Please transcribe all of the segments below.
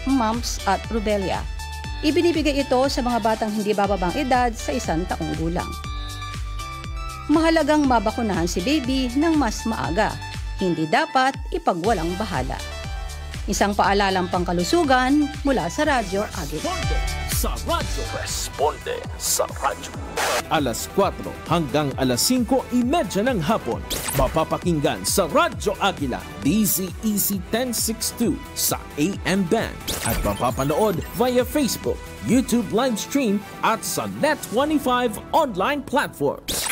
mumps at rubella. Ibinibigay ito sa mga batang hindi bababang edad sa 1 taong gulang. Mahalagang mabakunahan si baby ng mas maaga. Hindi dapat ipagwalang bahala. Isang paalalang pangkalusugan mula sa Radyo Agila. Sa radyo. Responde sa radyo. Alas 4 hanggang alas 5:30 ng hapon. Mapapakinggan sa Radyo Agila DZEC 1062 sa AM band at mapapanood via Facebook, YouTube live stream at sa Net25 online platforms.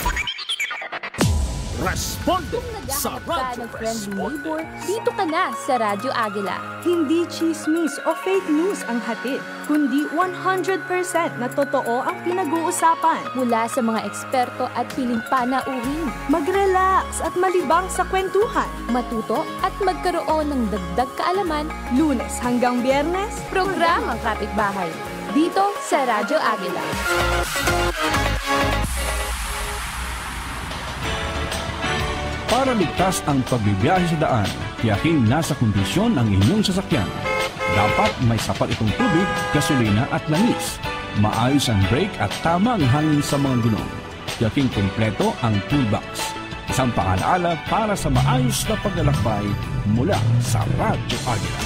Responde sa radyo. Kung naghahanap ka ng friendly neighbor, dito ka na sa Radyo Agila. Hindi chismis o fake news ang hatid, kundi 100% na totoo ang pinag-uusapan. Mula sa mga eksperto at piling panauhin. Mag-relax at malibang sa kwentuhan. Matuto at magkaroon ng dagdag kaalaman. Lunes hanggang Biyernes, Programang Kapitbahay. Dito sa Radyo Agila. Para ligtas ang pagbibiyahe sa daan, tiyaking nasa kondisyon ang inyong sasakyan. Dapat may sapat itong tubig, gasolina at langis. Maayos ang brake at tama ang hangin sa mga gulong. Tiyaking kumpleto ang toolbox. Isang paalaala para sa maayos na paglalakbay mula sa Radyo Agila.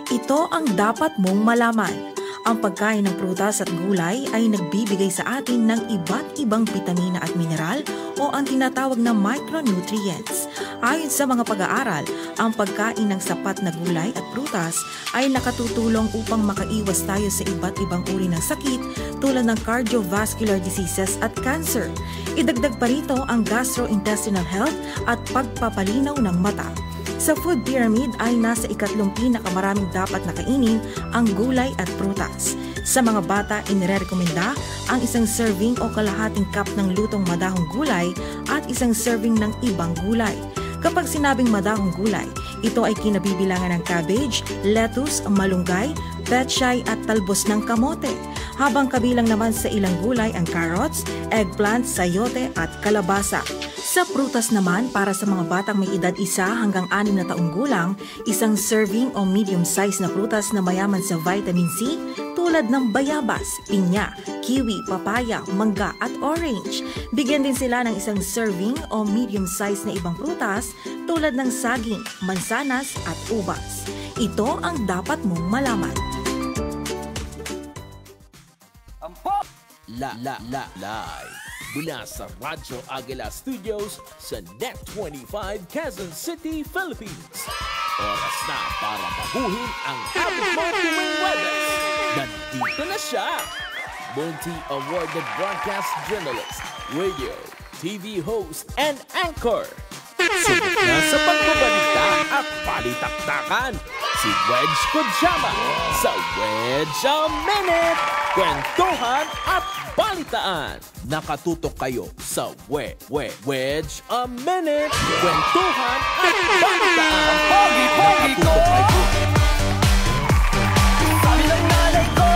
Ito ang dapat mong malaman. Ang pagkain ng prutas at gulay ay nagbibigay sa atin ng iba't ibang bitamina at mineral o ang tinatawag na micronutrients. Ayon sa mga pag-aaral, ang pagkain ng sapat na gulay at prutas ay nakatutulong upang makaiwas tayo sa iba't ibang uri ng sakit tulad ng cardiovascular diseases at cancer. Idagdag pa rito ang gastrointestinal health at pagpapalinaw ng mata. Sa food pyramid ay nasa 3 pinakamaraming dapat na kainin ang gulay at prutas. Sa mga bata, inirekomenda ang 1 serving o kalahating cup ng lutong madahong gulay at 1 serving ng ibang gulay. Kapag sinabing madahong gulay, ito ay kinabibilangan ng cabbage, lettuce, malunggay, pechay at talbos ng kamote. Habang kabilang naman sa ilang gulay ang carrots, eggplant, sayote at kalabasa. Sa prutas naman, para sa mga batang may edad 1 hanggang 6 na taong gulang, 1 serving o medium size na prutas na mayaman sa vitamin C tulad ng bayabas, pinya, kiwi, papaya, mangga at orange. Bigyan din sila ng 1 serving o medium size na ibang prutas tulad ng saging, mansanas at ubas. Ito ang dapat mong malaman. Live mula sa Radyo Agila Studios sa Net25 Quezon City, Philippines. Oras na para baguhin ang habit mo tuwing Webes. Nandito na siya! Multi-awarded broadcast journalist, radio, TV host, and anchor. Sulit na sa pagbabalita at palitaktakan si Wedge Kojama sa Wedge a Minute. Kwentuhan at balitaan. Nakatutok kayo sa Wedge a Minute. Kwentuhan at balitaan. Pogi ko! Sabi ng nanay ko!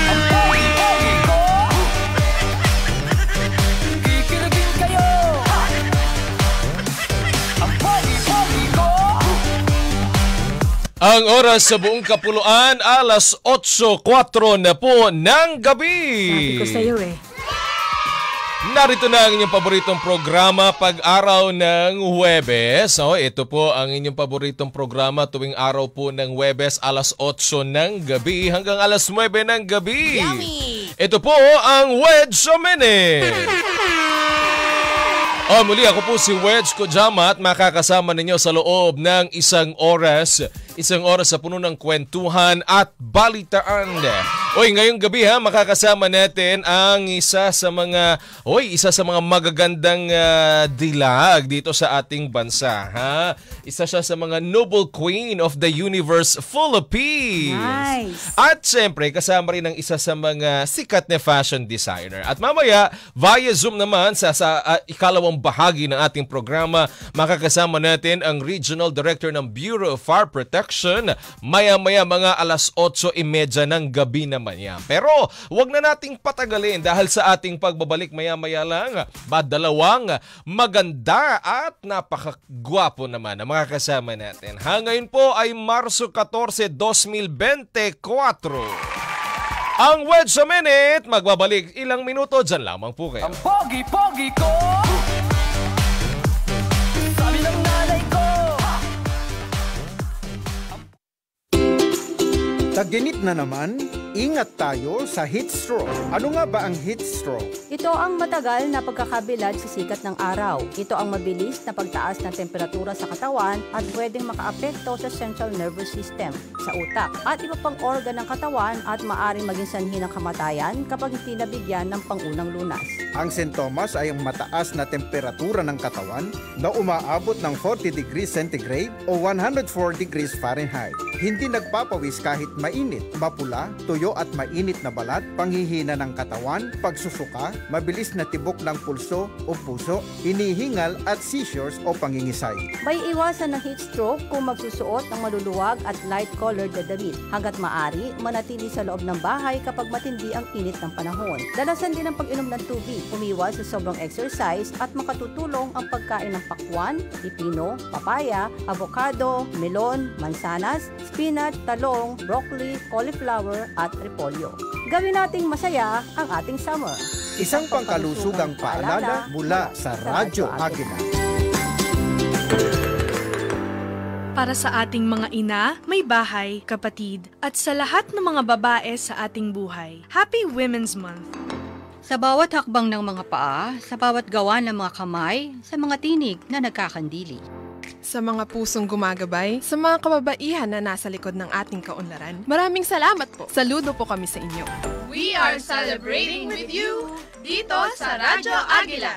Ang pogi ko! Kikilagin kayo! Ang pogi ko! Ang oras sa buong kapuluan, alas 8:04 na po ng gabi. Sabi ko sa'yo eh. Narito na ang inyong paboritong programa pag-araw ng Huwebes. Ito po ang inyong paboritong programa tuwing araw po ng Huwebes, alas 8 ng gabi hanggang alas 9 ng gabi. Yummy! Ito po ang Wedge a Minute. Muli ako po si Wedge Kojama at makakasama ninyo sa loob ng 1 oras. 1 oras sa puno ng kwentuhan at balitaan. Ngayong gabi makakasama natin ang isa sa mga magagandang dilag dito sa ating bansa. Isa siya sa mga Noble Queen of the Universe Philippines. Nice. At siyempre, kasama rin ang isa sa mga sikat na fashion designer. At mamaya, via Zoom naman sa ikalawang bahagi ng ating programa, makakasama natin ang Regional Director ng Bureau of Fire Protection production. Maya-maya mga alas 8:30 ng gabi naman yan. Pero wag na nating patagalin dahil sa ating pagbabalik maya-maya lang, dalawang maganda at napakagwapo naman ang mga kasama natin. Ngayon po ay Marso 14, 2024. Ang Wedge a Minute, magbabalik ilang minuto, dyan lamang po kayo. Ang pogi-pogi ko, sabi ng nanay ko. Tag-init na naman, ingat tayo sa heat stroke. Ano nga ba ang heat stroke? Ito ang matagal na pagkakabilad sa sikat ng araw. Ito ang mabilis na pagtaas ng temperatura sa katawan at pwedeng makaapekto sa central nervous system, sa utak, at iba pang organ ng katawan at maaring maging sanhi ng kamatayan kapag hindi nabigyan ng pangunang lunas. Ang sintomas ay ang mataas na temperatura ng katawan na umaabot ng 40 degrees centigrade o 104 degrees Fahrenheit. Hindi nagpapawis kahit mainit, mapula, tuyo at mainit na balat, panghihina ng katawan, pagsusuka, mabilis na tibok ng pulso o puso, hinihingal at seizures o pangingisay. May iwasan ng heat stroke kung magsusuot ng maluluwag at light-colored na damit. Hanggat maaari, manatili sa loob ng bahay kapag matindi ang init ng panahon. Dalasan din ang pag-inom ng tubig, umiwas sa sobrang exercise at makatutulong ang pagkain ng pakwan, pipino, papaya, avocado, melon, mansanas, spinach, talong, broccoli, cauliflower at repolyo. Gawin nating masaya ang ating summer. Isang pangkalusugang paalala mula sa Radyo Agila. Para sa ating mga ina, may bahay, kapatid, at sa lahat ng mga babae sa ating buhay. Happy Women's Month! Sa bawat hakbang ng mga paa, sa bawat gawa ng mga kamay, sa mga tinig na nagkakandili. Sa mga pusong gumagabay, sa mga kababaihan na nasa likod ng ating kaunlaran, maraming salamat po. Saludo po kami sa inyo. We are celebrating with you dito sa Radyo Agila.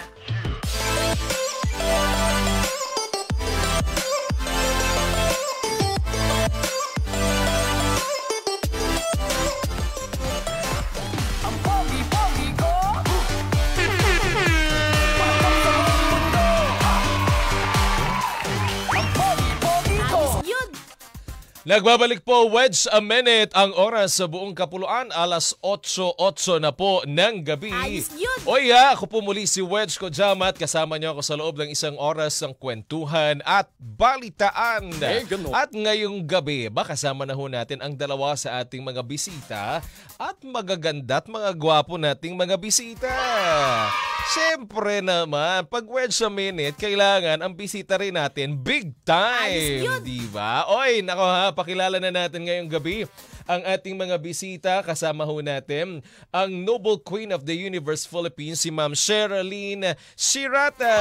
Ang pogi-pogi ko, Nagbabalik po, Wedge a Minute, ang oras sa buong kapuluan, alas 8:08 na po ng gabi. Oy, ako po muli si Wedge Kojamat, kasama niyo ako sa loob ng isang oras ng kwentuhan at balitaan. At ngayong gabi, kasama na ho natin ang dalawa sa ating mga bisita at magaganda at mga gwapo nating mga bisita. Siyempre naman, pag Wedge a Minute, kailangan ang bisita rin natin big time, di ba? Oy, nako ha, pakilala na natin ngayong gabi ang ating mga bisita. Kasama ho natin ang Noble Queen of the Universe Philippines, si Ma'am Sherilyn Shirata.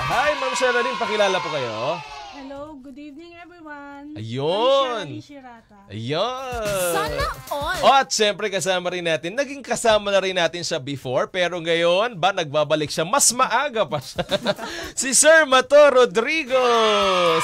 Hi, Ma'am Sherilyn, pakilala po kayo. Hello, good evening everyone. Ayun. I'm Sherilyn Shirata. Ayun. Sana all. At syempre kasama rin natin, naging kasama na rin natin siya before, pero ngayon nagbabalik siya, mas maaga pa siya. Si Sir Mato Rodrigo.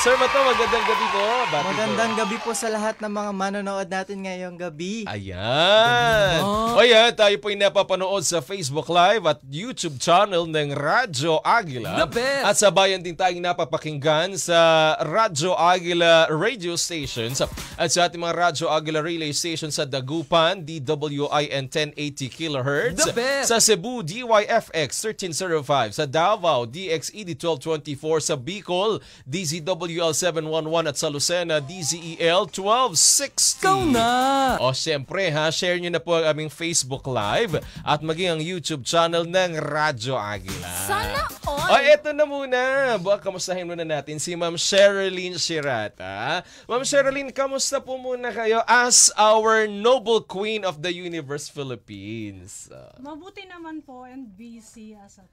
Sir Mato, magandang gabi po. Magandang gabi po sa lahat ng mga manonood natin ngayong gabi. Ayan. O yan, tayo po yung napapanood sa Facebook Live at YouTube channel ng Radyo Agila. At sa bayan din tayong napapakinggan sa Radyo Agila radio stations at sa ating mga Radyo Agila relay stations sa Dagupan, DWIN 1080 kHz, sa Cebu, DYFX 1305, sa Davao, DXED 1224, sa Bicol, DZWL 711 at sa Lucena, DZEL 1260. Go na! O syempre ha, share nyo na po ang aming Facebook Live at maging ang YouTube channel ng Radyo Agila. Sana all. O eto na muna, kamustahin muna natin si Ma'am Sherilyn Shirata. Ma'am Sherilyn, kamusta po muna kayo as our Noble Queen of the Universe Philippines? Mabuti naman po and busy as of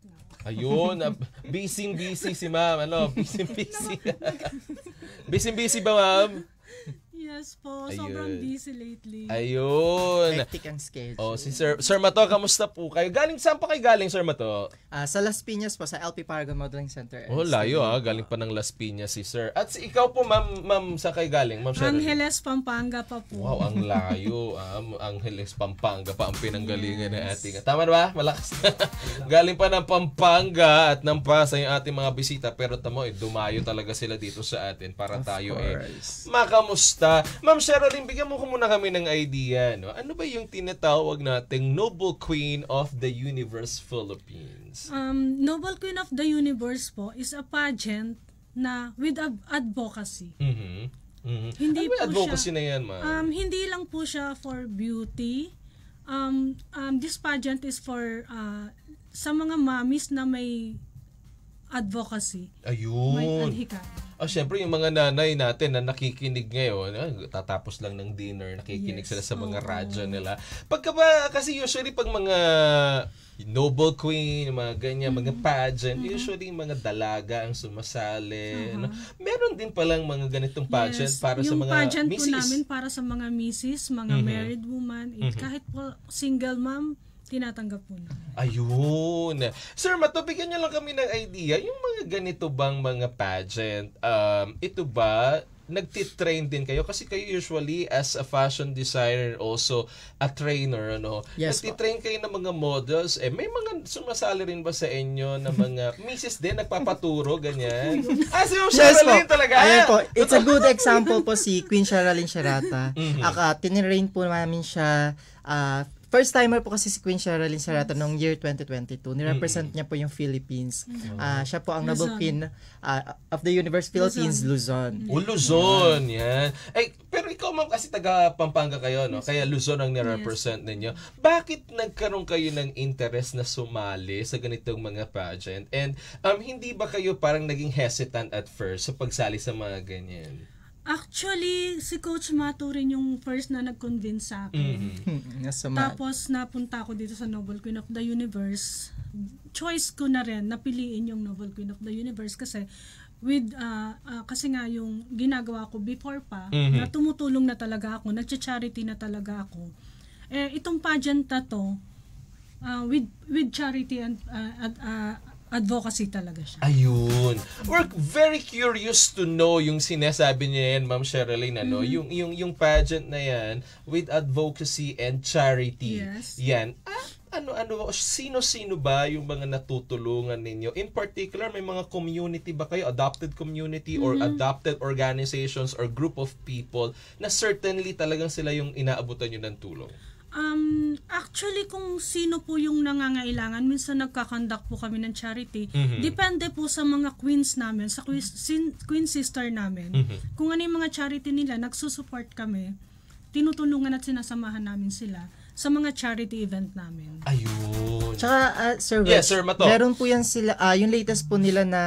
now. Ayun, busy si Ma'am. Busy. Busy ba, Ma'am? Yes po, Ayun. sobrang busy lately. Ayun. Hectic ang schedule. Oh, si Sir Mato, kamusta po kayo? Saan pa kayo galing, Sir Mato? Sa Las Piñas po, sa LP Paragon Modeling Center. Oh, layo galing pa ng Las Piñas si Sir. At ikaw po, ma'am, saan kayo galing? Ma'am Sherilyn? Angeles, Pampanga pa po. Wow, ang layo. Angeles, Pampanga pa ang pinanggalingan ng ating. Tama ba? Malakas. Galing pa ng Pampanga at ng Pasay yung ating mga bisita. Pero tamo, dumayo talaga sila dito sa atin para tayo makamusta. Ma'am Sherilyn, bigyan mo ko muna kami ng idea. No? Ano ba yung tinatawag nating Noble Queen of the Universe Philippines? Noble Queen of the Universe po is a pageant na with advocacy. Hindi ano ba po advocacy siya, na yan, ma'am? Hindi lang po siya for beauty. This pageant is for sa mga mommies na may advocacy. Ayun. May adhikain. Siyempre yung mga nanay natin na nakikinig ngayon, tatapos lang ng dinner, nakikinig sila sa mga radyo nila. Kasi usually pag mga Noble Queen, mga ganyan, mga pageant, usually mga dalaga ang sumasali. No? Meron din palang mga ganitong pageant para sa mga pageant misis. Po namin para sa mga misis, mga married woman, kahit po single mom, tinatanggap po na. Ayun. Sir Mato, bigyan niyo lang kami ng idea. Yung mga ganito bang mga pageant, ito ba, nagtitrain din kayo? Kasi kayo usually as a fashion designer, also a trainer, ano? Yes, nagtitrain kayo ng mga models. May mga sumasali rin ba sa inyo na mga misis din, nagpapaturo, ganyan? Si Sherilyn talaga! Ayan po. It's a good example po si Queen Sherilyn Sherata. Tinrain po namin siya. First timer po kasi si Queen Sherilyn Sherata noong year 2022. Nirepresent niya po yung Philippines. Siya po ang Noble Queen of the Universe Philippines, Luzon. Luzon, yan. Pero ikaw ma'am, kasi taga Pampanga kayo, no? Kaya Luzon ang nirepresent ninyo. Bakit nagkaroon kayo ng interest na sumali sa ganitong mga pageant? And hindi ba kayo parang naging hesitant at first sa pagsali sa mga ganyan? Actually, si Coach Mato rin yung first na nag-convince sa akin. Tapos napunta ako dito sa Noble Queen of the Universe. Choice ko na rin napiliin yung Noble Queen of the Universe kasi kasi nga yung ginagawa ko before pa, na tumutulong na talaga ako, nagcha-charity na talaga ako. Itong pageant na to, with charity and advocacy talaga siya. Ayun. We're very curious to know yung sinasabi niya yan, Ma'am Sherilyn, ano? Yung pageant na yan with advocacy and charity. Yes. Yan. Sino-sino ba yung mga natutulungan ninyo? In particular, may mga community ba kayo? Adopted community or adopted organizations or group of people na certainly talagang sila yung inaabutan nyo ng tulong? Actually, kung sino po yung nangangailangan, minsan nagkakandak po kami ng charity. Depende po sa mga queens namin, sa queen sister namin. Kung ano yung mga charity nila, nagsusupport kami. Tinutulungan at sinasamahan namin sila sa mga charity event namin. Ayun. Tsaka, Sir Wes, Sir Mato. meron po yan sila, yung latest po nila na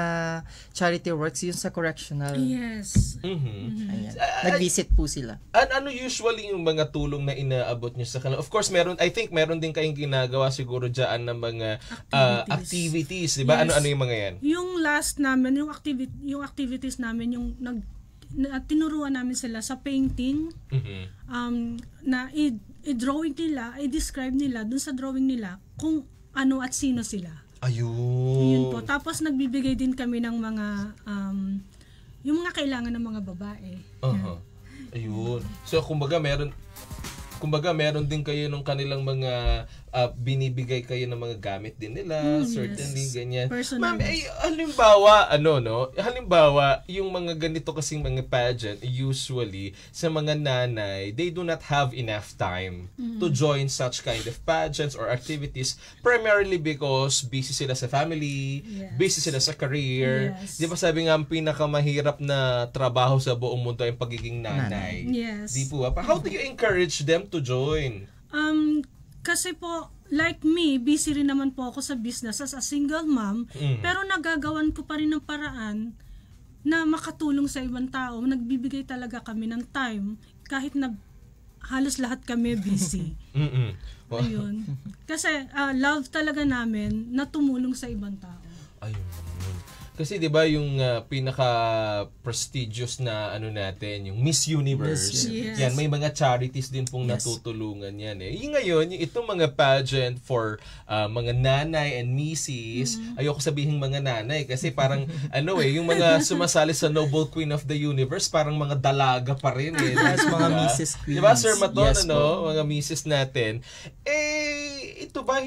charity works, yung sa correctional. Yes. Ayan. Nag-visit po sila. Ano usually yung mga tulong na inaabot nyo sa kanila? Of course, I think meron din kayong ginagawa siguro dyan ng mga activities, di ba? Yes. Ano yung mga yan? Yung last namin, yung activities namin, yung tinuruan namin sila sa painting, na i-drawing nila, i-describe nila dun sa drawing nila kung ano at sino sila. Ayun. Yun po. Tapos nagbibigay din kami ng mga yung mga kailangan ng mga babae. Ayun. So kumbaga meron din kayo ng kanilang mga binibigay kayo ng mga gamit din nila, certainly ganyan. Personal. Ma'am, halimbawa, yung mga ganito kasing mga pageant, usually sa mga nanay, they do not have enough time to join such kind of pageants or activities, primarily because busy sila sa family, busy sila sa career. Di ba sabi nga, ang pinakamahirap na trabaho sa buong mundo ay pagiging nanay. Yes. Di po ba? How do you encourage them to join? Kasi po, like me, busy rin naman po ako sa business as a single mom, pero nagagawan ko pa rin ng paraan na makatulong sa ibang tao. Nagbibigay talaga kami ng time kahit na halos lahat kami busy. Ayun. Kasi love talaga namin na tumulong sa ibang tao. Ayun. Kasi 'di ba yung pinaka-prestigious na ano natin, yung Miss Universe. Yes. Yan, may mga charities din pong natutulungan yan eh. Yung ngayon, yung itong mga pageant for mga nanay and nieces, ayoko sabihin mga nanay kasi parang yung mga sumasali sa Noble Queen of the Universe, parang mga dalaga pa rin eh. Yes, mga Mrs. Queens. Diba, Sir Maton, Yes, mga Mrs. natin. Ito ba,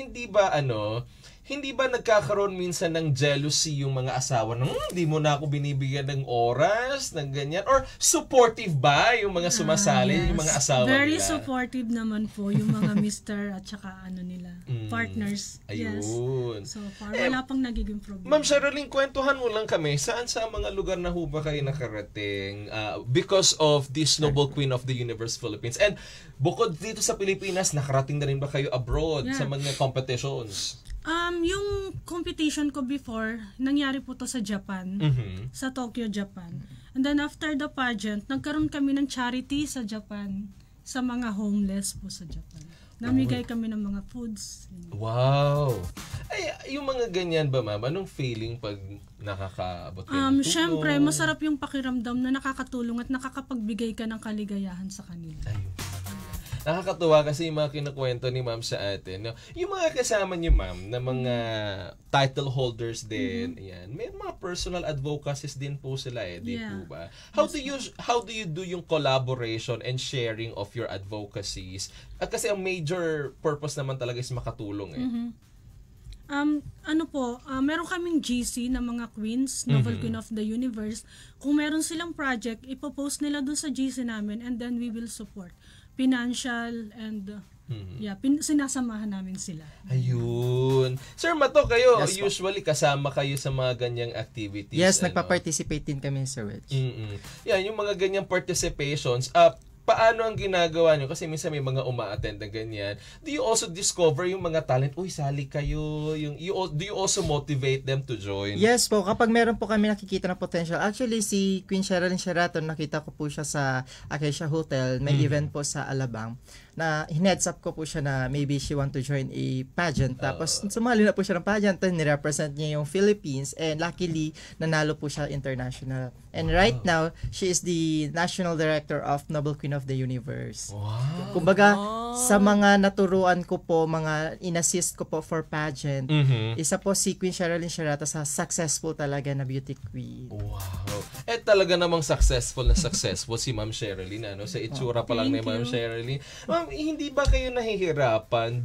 hindi ba nagkakaroon minsan ng jealousy yung mga asawa ng hindi mo na ako binibigyan ng oras, ng ganyan? Or supportive ba yung mga sumasali, yung mga asawa Very nila? supportive naman po yung mga mister at saka nila, partners. Ayun. Yes. So far, wala pang nagiging problem. Ma'am Sherilyn, kwentuhan mo lang kami, saan sa mga lugar na ho ba kayo nakarating because of this Noble Queen of the Universe Philippines? And bukod dito sa Pilipinas, nakarating na rin ba kayo abroad sa mga competitions? Yung competition ko before, nangyari po to sa Japan, sa Tokyo, Japan. And then after the pageant, nagkaroon kami ng charity sa Japan, sa mga homeless po sa Japan. Namigay kami ng mga foods. Wow! Ay, yung mga ganyan ba, ma'am? Anong feeling pag nakakaabot kayo ng tulong? Syempre, masarap yung pakiramdam na nakakatulong at nakakapagbigay ka ng kaligayahan sa kanila. Ayun. Nakakatuwa kasi yung mga kinukwento ni ma'am sa atin. No? Yung mga kasama niyo, ma'am, na mga title holders din, ayan, may mga personal advocacies din po sila di po ba? How do you do yung collaboration and sharing of your advocacies? At kasi ang major purpose naman talaga is makatulong meron kaming GC na mga queens, Noble Queen of the Universe. Kung meron silang project, ipopost nila dun sa GC namin and then we will support. Financial and sinasamahan namin sila. Ayun. Sir Mato, kayo, usually kasama kayo sa mga ganyang activities. Yes, nagpa-participate din kami, Sir Wedge. Yan, yung mga ganyang participations, paano ang ginagawa nyo? Kasi minsan may mga uma-attend na ganyan. Do you also discover yung mga talent? Uy, sali kayo. Do you also motivate them to join? Yes po. Kapag meron po kami nakikita na potential. Actually, si Queen Sherilyn Sheraton, nakita ko po siya sa Acacia Hotel. May event po sa Alabang na heads up ko po siya na maybe she want to join a pageant. Tapos sumali na po siya ng pageant and nirepresent niya yung Philippines and luckily nanalo po siya international. And right now, she is the National Director of Noble Queen of the Universe. Wow. Kumbaga, sa mga naturuan ko po, mga inassist ko po for pageant, isa po si Queen Sherilyn Sheraton sa successful talaga na beauty queen. Wow. Talaga namang successful si Ma'am Sherilyn. Sa itsura pa lang ni Ma'am Sherilyn. Ma'am, hindi ba kayo nahihirapan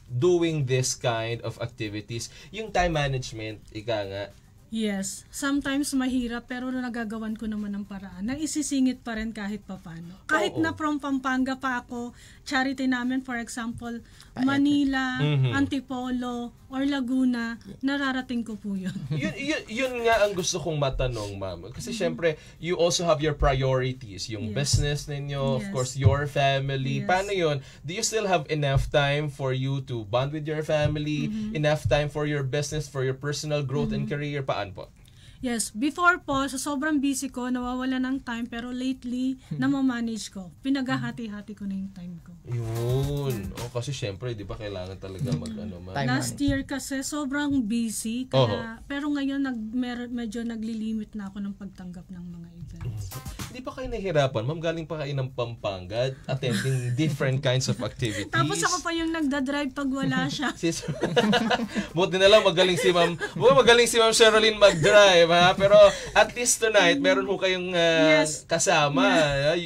doing this kind of activities? Yung time management, ika nga. Yes. Sometimes mahirap pero nagagawan ko naman ng paraan. Naisisingit pa rin kahit papano. Kahit na from Pampanga pa ako, charity namin, for example, Manila, Antipolo, or Laguna, nararating ko po yun. yun nga ang gusto kong matanong, ma'am. Kasi syempre, you also have your priorities. Yung business ninyo, of course, your family. Paano yun? Do you still have enough time for you to bond with your family? Enough time for your business, for your personal growth and career? Paano po? Yes, before po, sa sobrang busy ko, nawawala ng time, pero lately, namamanage ko. Pinaghahati-hati ko na yung time ko. Yun. Kasi syempre, di ba kailangan talaga Last year kasi, sobrang busy. Kaya, pero ngayon, medyo naglilimit na ako ng pagtanggap ng mga events. Hindi pa kayo nahihirapan? Ma'am, galing pa kayo ng Pampanga, attending different kinds of activities. Tapos ako pa yung nagdadrive pag wala siya. Buti na lang magaling si Ma'am Sherilyn mag-drive. Pero at least tonight, meron ho kayong kasama.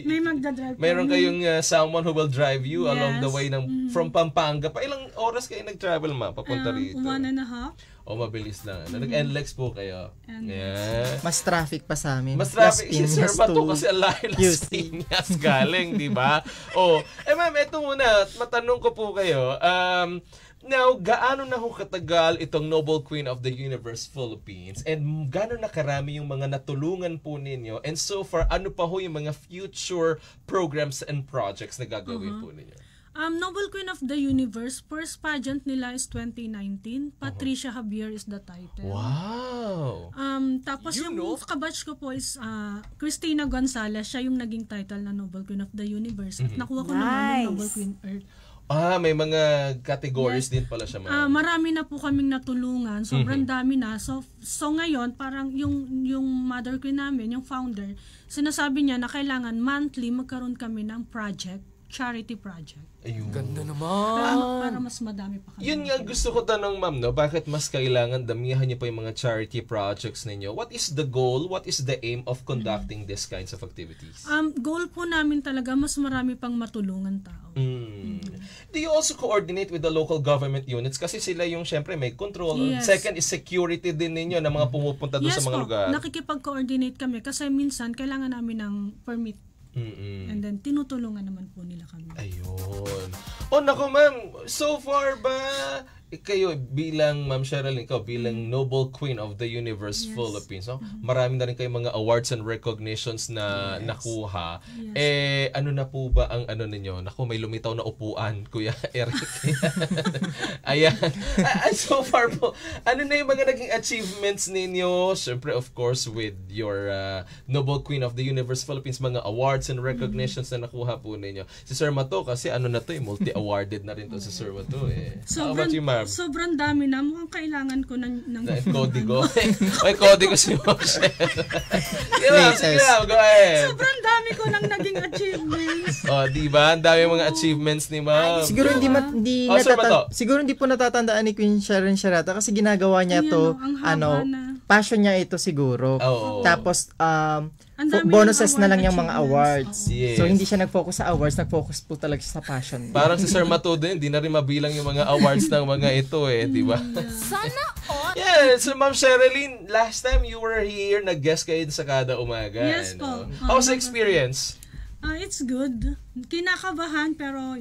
May magdadrive. Meron kayong someone who will drive you along the way from Pampanga. Pa ilang oras kayo nag-travel, ma'am, papunta rito? 1.5. Mabilis lang. Nag-NLEX po kayo. Mas traffic pa sa amin. Mas traffic. Si Sir Mato kasi alayo Las Piñas galing, di ba? Ma'am, eto muna. Matanong ko po kayo. Now, gaano na ho katagal itong Noble Queen of the Universe Philippines and gaano na karami yung mga natulungan po ninyo and so far, ano pa ho yung mga future programs and projects na gagawin po ninyo? Noble Queen of the Universe, first pageant nila is 2019. Patricia Javier is the title. Wow! Tapos yung kabatch ko po is Christina Gonzalez. Siya yung naging title na Noble Queen of the Universe. At nakuha ko naman yung Noble Queen Earth. May mga categories din pala siya, ma'am. Marami na po kaming natulungan. Sobrang dami na. So ngayon, parang yung mother queen namin, yung founder, sinasabi niya na kailangan monthly magkaroon kami ng charity project. Ayun. Ganda naman. Para mas madami pa kami. Yun nga gusto ko tanong, ma'am, no? Bakit mas kailangan damihan niyo pa yung mga charity projects ninyo? What is the goal? What is the aim of conducting these kinds of activities? Goal po namin talaga mas marami pang matulungan tao. Do you also coordinate with the local government units? Kasi sila yung syempre may control. Yes. Second is security din ninyo na mga pumupunta doon sa mga lugar. Nakikipag-coordinate kami kasi minsan kailangan namin ng permit. And then tinutulungan naman po nila kami. Ayun. Naku ma'am, so far ba kayo bilang Ma'am Sherilyn, ikaw bilang Noble Queen of the Universe Philippines, no? Marami na rin kayong mga awards and recognitions na nakuha. Ano na po ba ang ninyo? Naku, may lumitaw na upuan, Kuya Eric. Ayan. So far po, ano na yung mga naging achievements ninyo? Siyempre, of course, with your Noble Queen of the Universe Philippines, mga awards and recognitions na nakuha po ninyo. Si Sir Mato, kasi multi-awarded na rin to si Sir Mato eh. How about you, ma'am? Sobrang dami na. Mukhang kailangan ko ng kodigo. May kodigo si Ma'am Sherilyn. Sige lang, go ahead. Sobrang dami ko nang naging achievements. Diba? Ang dami mga achievements ni Ma'am. Siguro hindi po natatandaan ni Queen Sharon Sharata kasi ginagawa niya to, passion niya ito siguro. Tapos, bonuses na lang yung mga awards. Yes. So, hindi siya nag-focus sa awards, nag-focus po talaga siya sa passion. Parang si Sir Mato din, hindi na rin mabilang yung mga awards ng mga ito di ba? Sana all. Yeah, so Ma'am Sherilyn, last time you were here, nag-guest kayo sa Kada Umaga. Yes po. How's the experience? It's good. Kinakabahan pero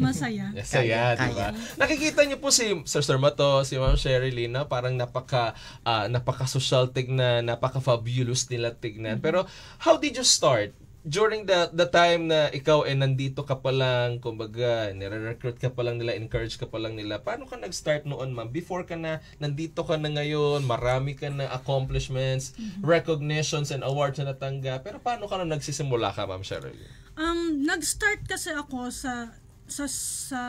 masaya. Masaya, di ba? Nakikita niyo po si Sir Mato, si Ma'am Sherilyn, na parang napaka-social tignan, napaka-fabulous nila tignan. Pero how did you start? During the time na ikaw nandito ka pa lang, kumbaga, nire-recruit ka pa lang nila, encourage ka pa lang nila, paano ka nag-start noon, ma'am? Before ka na, nandito ka na ngayon, marami ka na accomplishments, recognitions and awards na natanggap, pero paano ka na nagsisimula ka, Ma'am Sherilyn? Nag-start kasi ako sa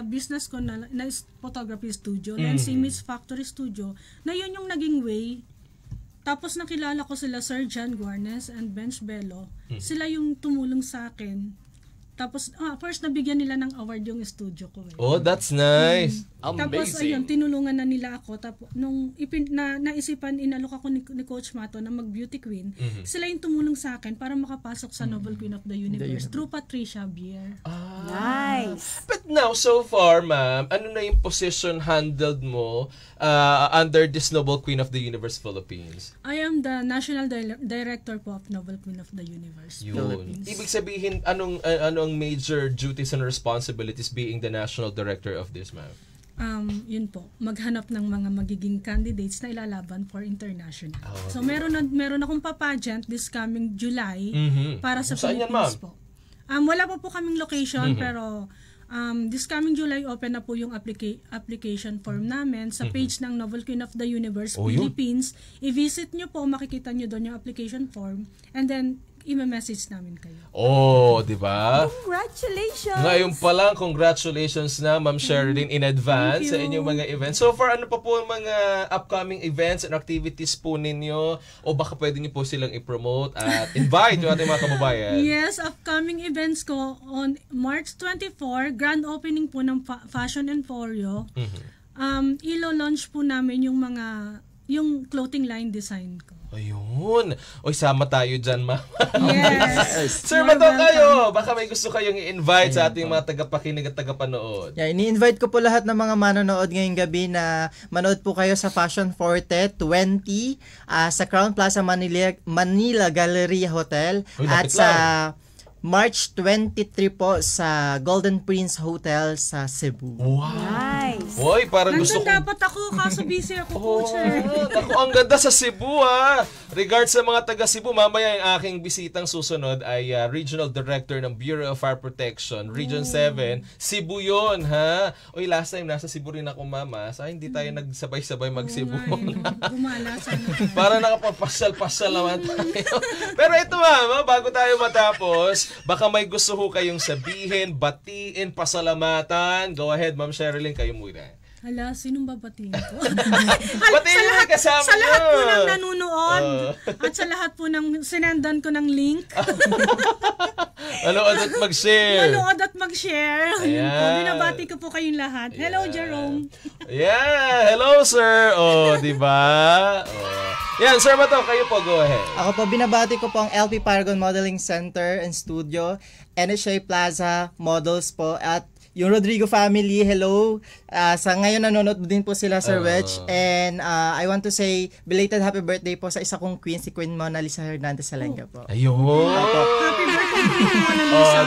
business ko na photography studio, Lens Image Factory Studio, na yun yung naging way. Tapos nakilala ko sila Sir John Guarnes and Bench Bello. Sila yung tumulong sa akin. Tapos first nabigyan nila ng award yung studio ko. Oh, that's nice. Amazing. Tapos ayun, tinulungan na nila ako. Tapos nung naisipan, inalok ako ni Coach Mato na mag-beauty queen, sila yung tumulong sa akin para makapasok sa Noble Queen of the Universe through Patricia Bier. Nice. But now, so far, ma'am, ano na yung position handled mo under this Noble Queen of the Universe Philippines? I am the National Director po of Noble Queen of the Universe Philippines. Ibig sabihin, anong major duties and responsibilities being the National Director of this, ma'am? Yun po, maghanap ng mga magiging candidates na ilalaban for international. So meron akong papageant this coming July para sa Philippines po. Wala pa po kaming location pero this coming July open na po yung application form namin sa page ng Noble Queen of the Universe Philippines. I-visit nyo po, makikita nyo doon yung application form and then i-message namin kayo. Di ba? Congratulations! Ngayon pa lang, congratulations na, Ma'am Sherilyn, in advance sa inyong mga events. So far, ano pa po ang mga upcoming events and activities po ninyo? O baka pwede niyo po silang i-promote at invite yung ating mga kababayan? Yes, upcoming events ko on March 24, grand opening po ng Fashion Emporio. Ilo-launch po namin yung clothing line design ko. Ayun. Sama tayo dyan, ma'am. Yes. Sir, Mato kayo. Baka may gusto kayong i-invite sa ating mga tagapakinig at tagapanood. Ini-invite ko po lahat ng mga manonood ngayong gabi na manood po kayo sa Fashion Forte 20 sa Crown Plaza Manila Galleria Hotel at sa March 23 po sa Golden Prince Hotel sa Cebu. Wow. Nice. Boy, parang gusto Nandun dapat ako, kaso busy ako, coach. Ako, ang ganda sa Cebu Regards sa mga taga Cebu, mamaya yung aking bisitang susunod ay Regional Director ng Bureau of Fire Protection, Region 7. Cebu yun, ha? Uy, last time nasa Cebu rin ako, mama. Sa hindi tayo nagsabay-sabay mag-Cebu. Gumala sana. Para nakapapasyal-pasyal naman tayo. Pero ito, mama, bago tayo matapos, baka may gusto ho kayong sabihin, batiin, pasalamatan. Go ahead, Ma'am Sherilyn, kayo muna. Hala, sinong babatiin ko? Batiin mo kasama sa lahat po yun. ng nanunood at sa lahat po ng sinendan ko ng link. Manood at mag-share. Manood at mag-share. Ayan. Binabati ko po kayong lahat. Hello, Jerome. Yeah, hello sir. Di ba? Yan, Sir Mato, kayo po, go ahead. Ako po, binabati ko po ang LP Paragon Modeling Center and Studio, NSA Plaza Models po, at yung Rodrigo family, hello. Sa ngayon nanonood din po sila, Sir Wedge. And I want to say belated happy birthday po sa isa kong queen, si Queen Mona Lisa Hernandez Salenga po. Ayun. Happy birthday, Queen Mona Lisa.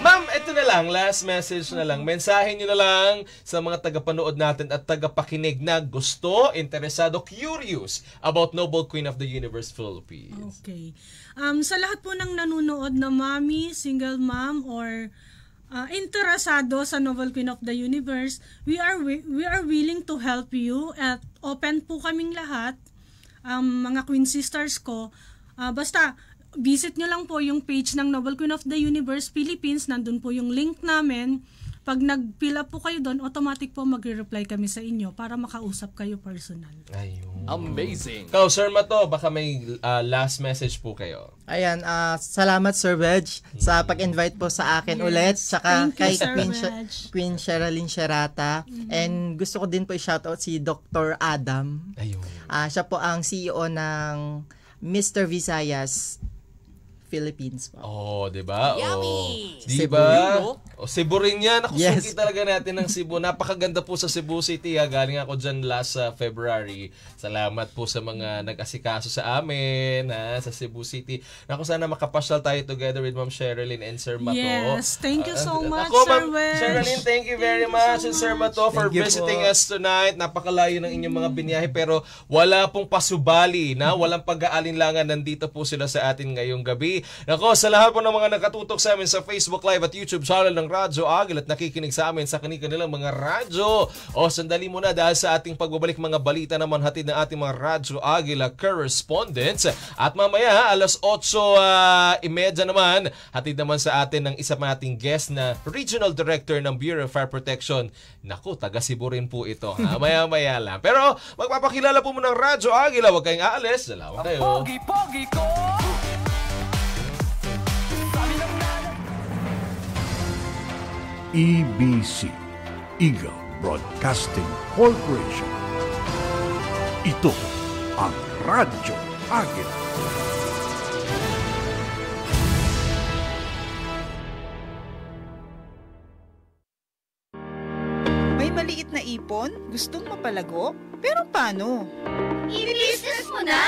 Ma'am, ito na lang, last message na lang. Mensahe nyo na lang sa mga tagapanood natin at tagapakinig na gusto, interesado, curious about Noble Queen of the Universe Philippines. Okay. Sa lahat po ng nanonood na mommy, single mom, or interesado sa Noble Queen of the Universe, we are willing to help you at open po kaming lahat, mga Queen Sisters ko. Basta visit nyo lang po yung page ng Noble Queen of the Universe Philippines, nandun po yung link namin. Pag nag-fill up po kayo doon, automatic po magre-reply kami sa inyo para makausap kayo personal. Ayun. Amazing. Ikaw, Sir Mato, baka may last message po kayo. Ayan, salamat Sir Reg sa pag-invite po sa akin ulit. Saka kay Queen Sherilyn Sherata. And gusto ko din po i-shoutout si Dr. Adam. Ayun. Siya po ang CEO ng Mr. Visayas Philippines po. Oh, 'di ba? Yummy! Di ba? Cebu rin yan. Ako, yes. Suki talaga natin ng Cebu. Napakaganda po sa Cebu City. Galing ako dyan last February. Salamat po sa mga nag-asikaso sa amin sa Cebu City. Naku, sana makapasyal tayo together with Ma'am Sherilyn and Sir Mato. Yes, thank you so much, ako, Sir Ma'am Sherilyn, thank you very much. And Sir Mato for visiting us tonight. Napakalayo ng inyong mga biniyahe pero wala pong pasubali na walang pag-aalinlangan. Nandito po sila sa atin ngayong gabi. Nako, sa lahat po ng mga nakatutok sa amin sa Facebook Live at YouTube channel ng Radyo Agila at nakikinig sa amin sa kanilang mga radyo. Sandali muna dahil sa ating pagbabalik mga balita naman hatid ng ating mga Radyo Agila correspondents. At mamaya, alas 8:30 naman, hatid naman sa atin ng isa pa nating guest na Regional Director ng Bureau of Fire Protection. Naku, taga Cebu rin po ito. Maya-maya lang. Pero magpapakilala po muna ng Radyo Agila. Huwag kayong aalis. Salamat kayo. Pogi-pogi ko! EBC, Eagle Broadcasting Corporation. Ito ang Radyo Agila. May maliit na ipon? Gustong mapalago? Pero paano? I-business mo na!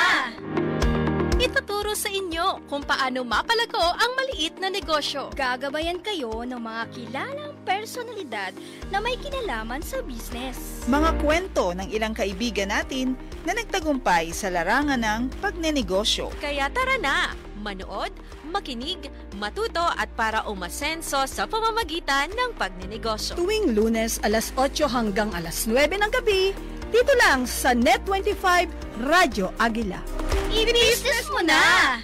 Ituturo sa inyo kung paano mapalago ang maliit na negosyo. Gagabayan kayo ng mga kilalang personalidad na may kinalaman sa business. Mga kwento ng ilang kaibigan natin na nagtagumpay sa larangan ng pagnenegosyo. Kaya tara na! Manood, makinig, matuto at para umasenso sa pamamagitan ng pagnenegosyo. Tuwing Lunes alas 8 hanggang alas 9 ng gabi, dito lang sa Net25 Radyo Agila. I-business mo na!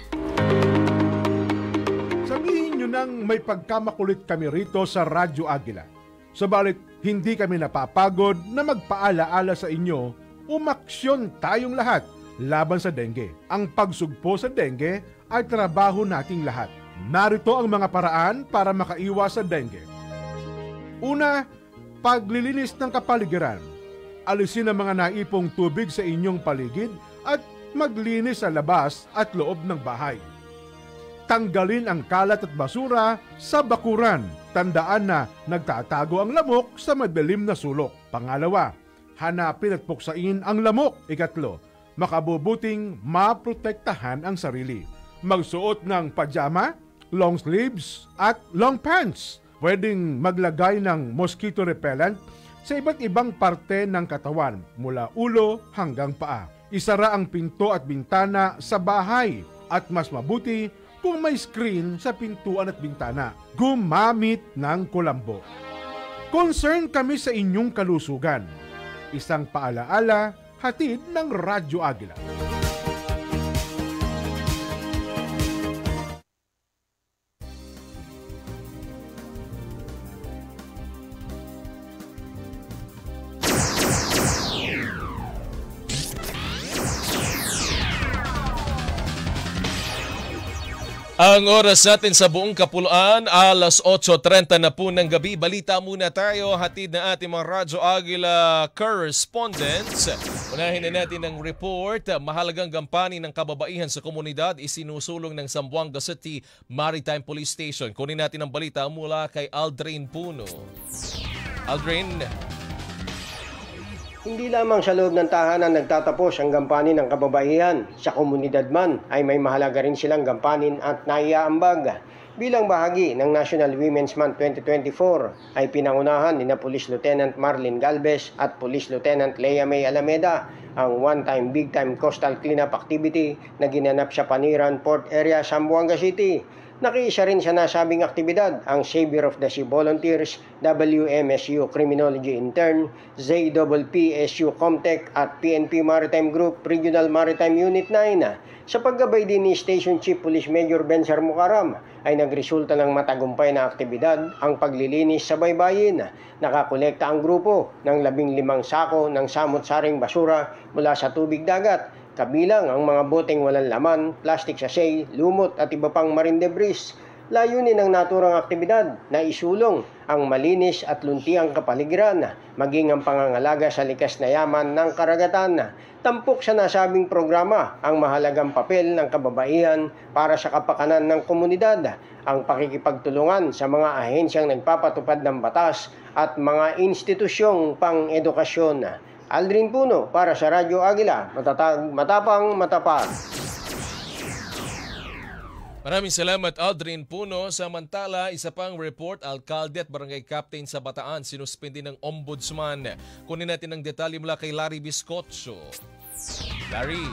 Sabihin nyo nang may pagkamakulit kami rito sa Radyo Agila. Subalit, hindi kami napapagod na magpaalaala sa inyo, umaksyon tayong lahat laban sa dengue. Ang pagsugpo sa dengue ay trabaho nating lahat. Narito ang mga paraan para makaiwas sa dengue. Una, paglilinis ng kapaligiran. Alisin ang mga naipong tubig sa inyong paligid at maglinis sa labas at loob ng bahay. Tanggalin ang kalat at basura sa bakuran. Tandaan na nagtatago ang lamok sa madilim na sulok. Pangalawa, hanapin at puksain ang lamok. Ikatlo, makabubuting maprotektahan ang sarili. Magsuot ng pajama, long sleeves at long pants. Pwedeng maglagay ng mosquito repellent, sa iba't ibang parte ng katawan mula ulo hanggang paa. Isara ang pinto at bintana sa bahay at mas mabuti kung may screen sa pintuan at bintana. Gumamit ng kulambo. Concern kami sa inyong kalusugan. Isang paalaala, hatid ng Radyo Agila. Ang oras natin sa buong kapuluan, alas 8:30 na po ng gabi. Balita muna tayo, hatid na ating mga Radyo Agila correspondents. Unahin na natin ang report. Mahalagang gampanin ng kababaihan sa komunidad isinusulong ng Zamboanga City Maritime Police Station. Kunin natin ang balita mula kay Aldrin Puno. Aldrin. Hindi lamang sa loob ng tahanan nagtatapos ang gampanin ng kababaihan. Sa komunidad man ay may mahalaga rin silang gampanin at naiaambag. Bilang bahagi ng National Women's Month 2024 ay pinangunahan ni Police Lieutenant Marlene Galvez at Police Lieutenant Lea May Alameda ang one-time big-time coastal cleanup activity na ginanap sa Paniran Port Area, Zamboanga City. Nakiisa rin sa nasabing aktibidad ang Savior of the Sea Volunteers, WMSU Criminology Intern, ZPPSU Comtech at PNP Maritime Group Regional Maritime Unit 9. Sa paggabay din ni Station Chief Police Major Bensar Mukaram ay nagresulta ng matagumpay na aktibidad ang paglilinis sa baybayin. Nakakolekta ang grupo ng 15 sako ng samot-saring basura mula sa tubig dagat. Kabilang ang mga boteng walang laman, plastic sachet, lumot at iba pang marine debris. Layunin ng naturang aktibidad na isulong ang malinis at luntiang kapaligiran, maging ang pangangalaga sa likas na yaman ng karagatan. Tampok sa nasabing programa ang mahalagang papel ng kababaihan para sa kapakanan ng komunidad, ang pakikipagtulungan sa mga ahensyang nagpapatupad ng batas at mga institusyong pang-edukasyon. Aldrin Puno para sa Radyo Agila, matatag, matapang, matapat. Maraming salamat Aldrin Puno. Samantala, isa pang report, alkalde at barangay captain sa Bataan sinuspindi ng ombudsman. Kunin natin ang detalye mula kay Larry Biscotso. Larry.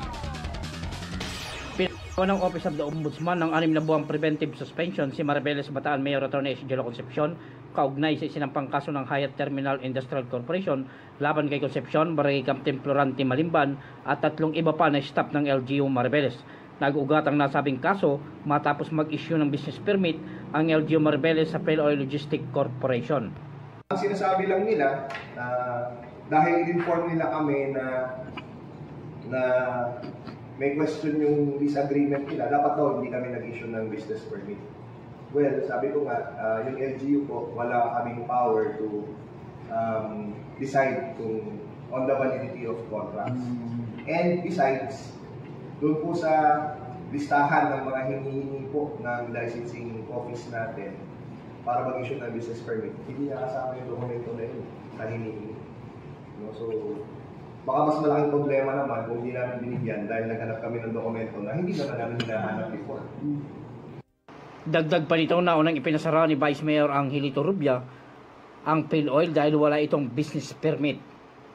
Ng Office of the Ombudsman ng 6 na buwang preventive suspension si Maribeles Bataan Mayor Attorney Jelo Concepcion kaugnay sa isinampang kaso ng Hyatt Terminal Industrial Corporation laban kay Concepcion, Barangay Captain Florante Malimban at 3 iba pa na staff ng LGU Maribeles. Nag-ugat ang nasabing kaso matapos mag-issue ng business permit ang LGU Maribeles sa Phil Oil Logistic Corporation. Ang sinasabi lang nila dahil inform nila kami na may question yung lease agreement nila, dapat daw hindi kami nag-issue ng business permit. Well, sabi ko nga, yung LGU po, wala kaming power to decide on the validity of contracts. And besides, doon po sa listahan ng mga hinihingi po ng licensing office natin para mag-issue ng business permit, hindi na kasama yung dokumento na yun na hinihingi. So, baka mas malaking problema naman kung hindi namin binigyan dahil naghanap kami ng dokumento na hindi naman namin hinahanap before. Dagdag pa nito na unang ipinasara ni Vice Mayor Angelito Rubia ang Phil Oil dahil wala itong business permit.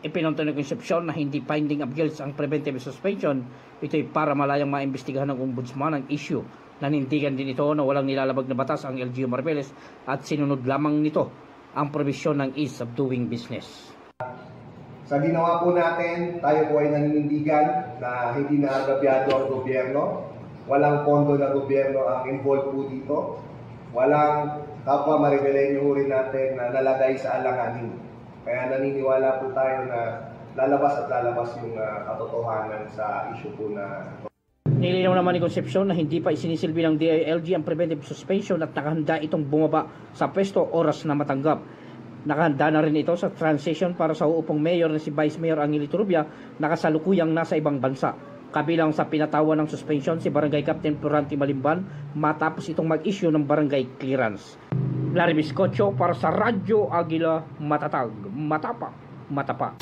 Ipinunto ng Concepcion na hindi finding of guilt ang preventive suspension. Ito'y para malayang maimbestigahan ng ombudsman ang issue. Nanindigan din ito na walang nilalabag na batas ang LGU Maribeles at sinunod lamang nito ang probisyon ng ease of doing business. Sa ginawa po natin, tayo po ay naninindigan na hindi naagabyado ang gobyerno. Walang pondo ng gobyerno ang involved po dito. Walang kapwa Maribelenyo rin natin na nalagay sa alanganin. Kaya naniniwala po tayo na lalabas yung katotohanan sa issue po na ito. Nilinaw naman ni Concepcion na hindi pa isinisilbi ng DILG ang preventive suspension at nakahanda itong bumaba sa pwesto oras na matanggap. Nakahanda na rin ito sa transition para sa uupong mayor na si Vice Mayor Angelito Rubia na kasalukuyang nasa ibang bansa. Kabilang sa pinatawan ng suspension si Barangay Captain Florante Malimban matapos itong mag-issue ng barangay clearance. Larry Biscotso para sa Radyo Agila, matatag, matapa, matapa.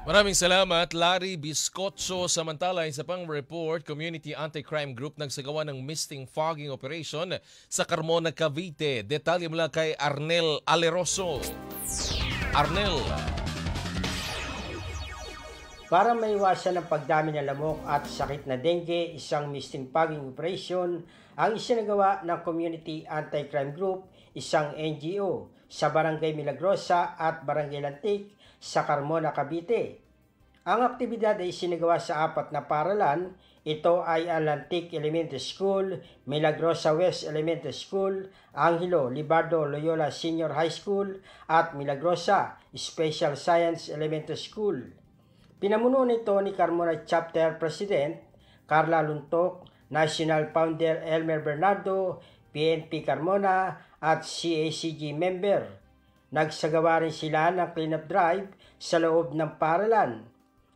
Maraming salamat, Larry Biscotso. Samantala, isa pang report, Community Anti-Crime Group nagsagawa ng misting fogging operation sa Carmona, Cavite. Detalye mula kay Arnel Aleroso. Arnel. Para maiwasan ang pagdami ng lamok at sakit na dengue, isang misting fogging operation ang isinagawa ng Community Anti-Crime Group, isang NGO, sa Barangay Milagrosa at Barangay Lantik sa Carmona, Cavite. Ang aktibidad ay isinagawa sa 4 na paaralan. Ito ay ang Lantik Elementary School, Milagrosa West Elementary School, Angelo Libardo Loyola Senior High School at Milagrosa Special Science Elementary School. Pinamuno nito ni Carmona Chapter President Carla Luntok, National Founder Elmer Bernardo, PNP Carmona at CACG member. Nagsagawa rin sila ng cleanup drive sa loob ng paaralan.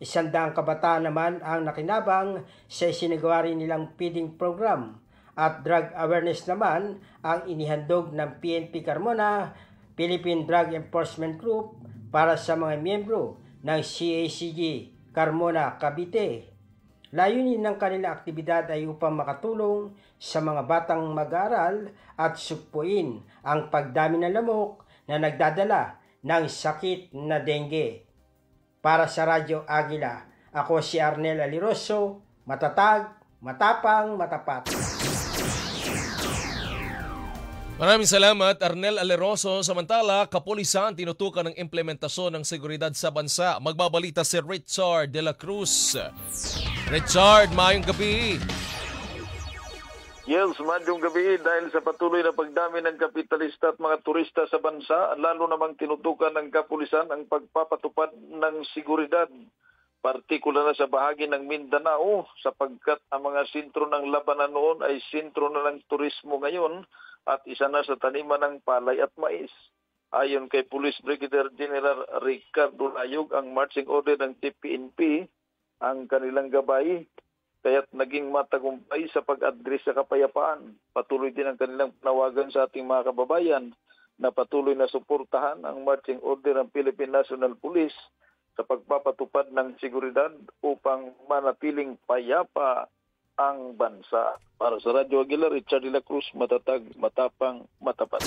100 kabataan naman ang nakinabang sa isinagawa rin nilang feeding program at drug awareness naman ang inihandog ng PNP Carmona, Philippine Drug Enforcement Group para sa mga miyembro ng CACG Carmona, Cavite. Layunin ng kanilang aktibidad ay upang makatulong sa mga batang mag-aaral at sugpuin ang pagdami ng lamok na nagdadala ng sakit na dengue. Para sa Radyo Agila, ako si Arnel Aliroso, matatag, matapang, matapat. Maraming salamat, Arnel Aleroso. Samantala, kapulisan tinutukan ng implementasyon ng seguridad sa bansa. Magbabalita si Richard de la Cruz. Richard, maayong gabi. Yes, madyong gabi dahil sa patuloy na pagdami ng kapitalista at mga turista sa bansa, lalo namang tinutukan ng kapulisan ang pagpapatupad ng seguridad, partikular na sa bahagi ng Mindanao, sapagkat ang mga sentro ng labanan noon ay sentro na ng turismo ngayon at isa na sa taniman ng palay at mais. Ayon kay Police Brigadier General Ricardo Layog, ang marching order ng TPNP ang kanilang gabay, kaya't naging matagumpay sa pag-address sa kapayapaan. Patuloy din ang kanilang panawagan sa ating mga kababayan na patuloy na suportahan ang marching order ng Philippine National Police sa pagpapatupad ng seguridad upang manatiling payapa ang bansa. Para sa Radyo Aguila, Richard de la Cruz, matatag, matapang, matapat.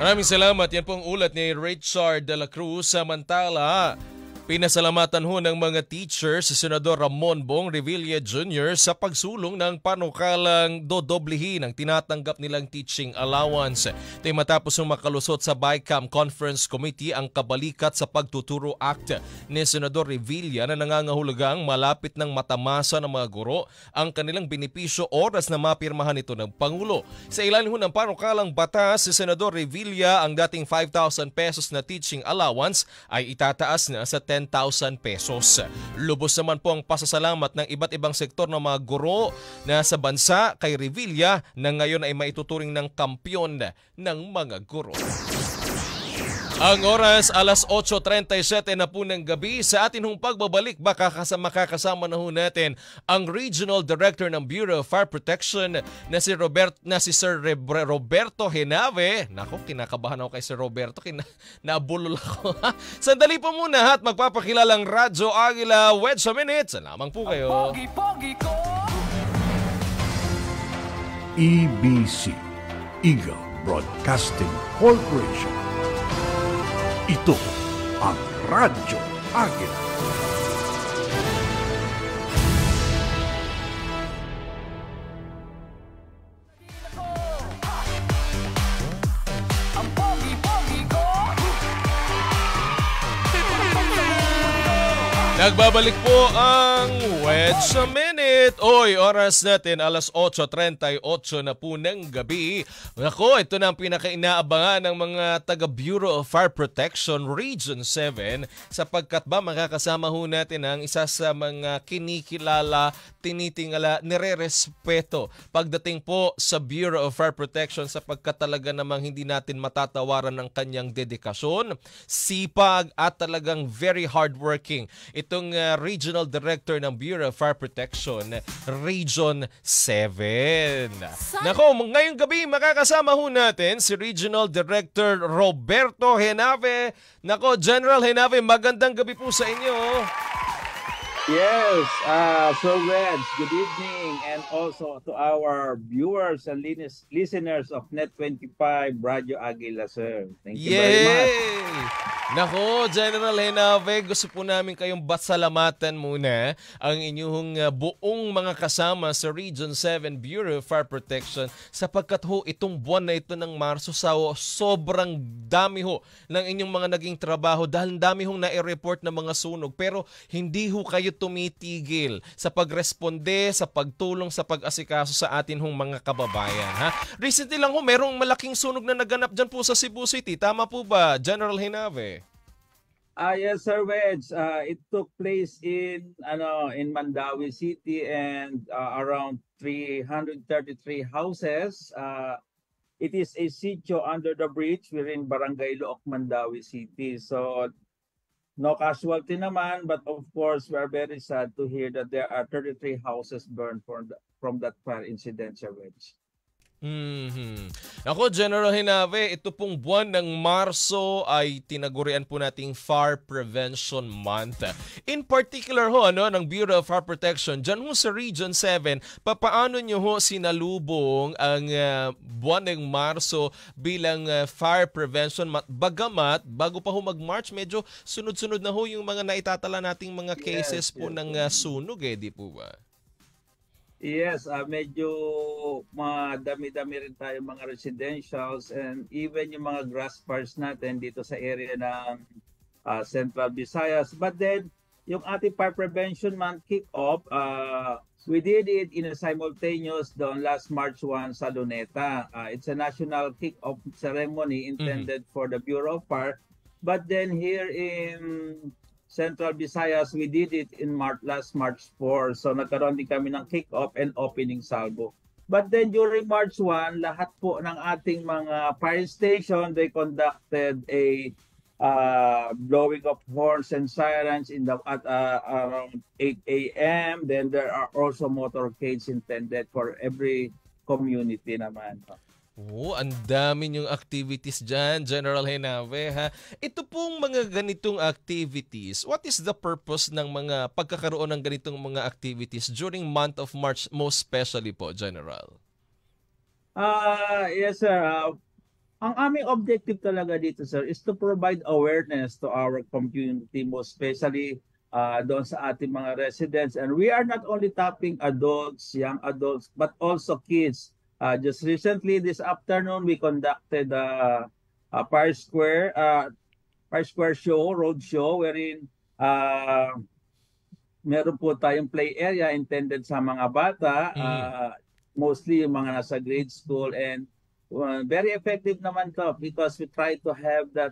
Maraming salamat. Yan pong ulat ni Richard de la Cruz. Samantala, pinasalamatan ho ng mga teachers si Senador Ramon Bong Revilla Jr. sa pagsulong ng panukalang dodoblihin ang tinatanggap nilang teaching allowance. Ito ay matapos ng makalusot sa BICAM Conference Committee ang Kabalikat sa Pagtuturo Act ni Senador Revilla na nangangahulugang malapit ng matamasa ng mga guro ang kanilang benepisyo oras na mapirmahan ito ng Pangulo. Sa ilalim ho ng panukalang batas, si Senador Revilla ang dating 5,000 pesos na teaching allowance ay itataas na sa 10,000 pesos. Lubos naman po ang pasasalamat ng iba't ibang sektor ng mga guro na sa bansa kay Revilla na ngayon ay maituturing ng kampyon ng mga guro. Ang oras, alas 8:37 na po ng gabi. Sa atin hong pagbabalik, makakasama na ho natin ang Regional Director ng Bureau of Fire Protection na si Sir Roberto Henave. Nako, kinakabahan ako kay Sir Roberto. Nabulol ako. Sandali po muna at magpapakilalang Radyo Agila. Wait a minute. Salamat po kayo. EBC, Eagle Broadcasting Corporation. Ito ang Radyo Agila. Nagbabalik po ang Wait a Minute. Oy, oras natin alas 8:38 na po ng gabi. Nako, ito na ang pinaka-inaabangan ng mga taga Bureau of Fire Protection Region 7 sapagkat ba makakasama ho natin ang isa sa mga kinikilala, tinitingala, nire-respeto pagdating po sa Bureau of Fire Protection sapagkat talaga namang hindi natin matatawaran ang kanyang dedikasyon, sipag at talagang very hardworking. Ito itong Regional Director ng Bureau of Fire Protection, Region 7. Nako, ngayong gabi makakasama ho natin si Regional Director Roberto Henave. Nako, General Henave, magandang gabi po sa inyo. Yes, Sir Reds, good evening, and also to our viewers and listeners of Net25 Radio Aguila, sir. Thank you very much. Nako, General Henave, gusto po namin kayong basalamatan muna ang inyong buong mga kasama sa Region 7 Bureau of Fire Protection sapagkat ho itong buwan na ito ng Marso sobrang dami ho ng inyong mga naging trabaho dahil dami hong nai-report na mga sunog pero hindi ho kayo tumitigil sa pagresponde, sa pagtulong, sa pag-asikaso sa atin hong mga kababayan. Ha? Recently lang ho, merong malaking sunog na naganap dyan po sa Cebu City. Tama po ba, General Henave? Yes, Sir Wedge. It took place in Mandawi City and around 333 houses. It is a sitio under the bridge within Barangay Look, Mandawi City. So no casualty naman, but of course we are very sad to hear that there are 33 houses burned from that fire incident, Sir Wedge. Ako, General Henave, ito pong buwan ng Marso ay tinagurian po nating Fire Prevention Month. In particular ho, ng Bureau of Fire Protection, dyan ho sa Region 7, papaano nyo ho sinalubong ang buwan ng Marso bilang Fire Prevention Month? Bagamat, bago pa ho mag-March, medyo sunod-sunod na ho yung mga naitatala nating mga cases po ng sunog di po ba? Yes, medyo madami-dami rin tayo mga residentials and even yung mga grass fires natin dito sa area ng Central Visayas. But then, yung ating Fire Prevention Month kick-off, we did it in a simultaneous doon last March 1 sa Luneta. It's a national kick-off ceremony intended for the Bureau of Fire. But then here in Central Visayas, we did it in last March 4. So nagkaroon din kami ng kick-off and opening salvo. But then during March 1, lahat po ng ating mga fire station, they conducted a blowing of horns and sirens at around 8 a.m. Then there are also motorcades intended for every community naman. Ang dami niyong activities dyan, General Henave. Ha? Ito pong mga ganitong activities, what is the purpose ng mga pagkakaroon ng ganitong mga activities during month of March, most especially po, General? Yes, sir. Ang aming objective talaga dito, sir, is to provide awareness to our community, most especially doon sa ating mga residents. And we are not only tapping adults, young adults, but also kids. Just recently, this afternoon, we conducted a Fire Square show, road show, wherein meron po tayong play area intended sa mga bata, mostly yung mga nasa grade school, and very effective naman to because we try to have that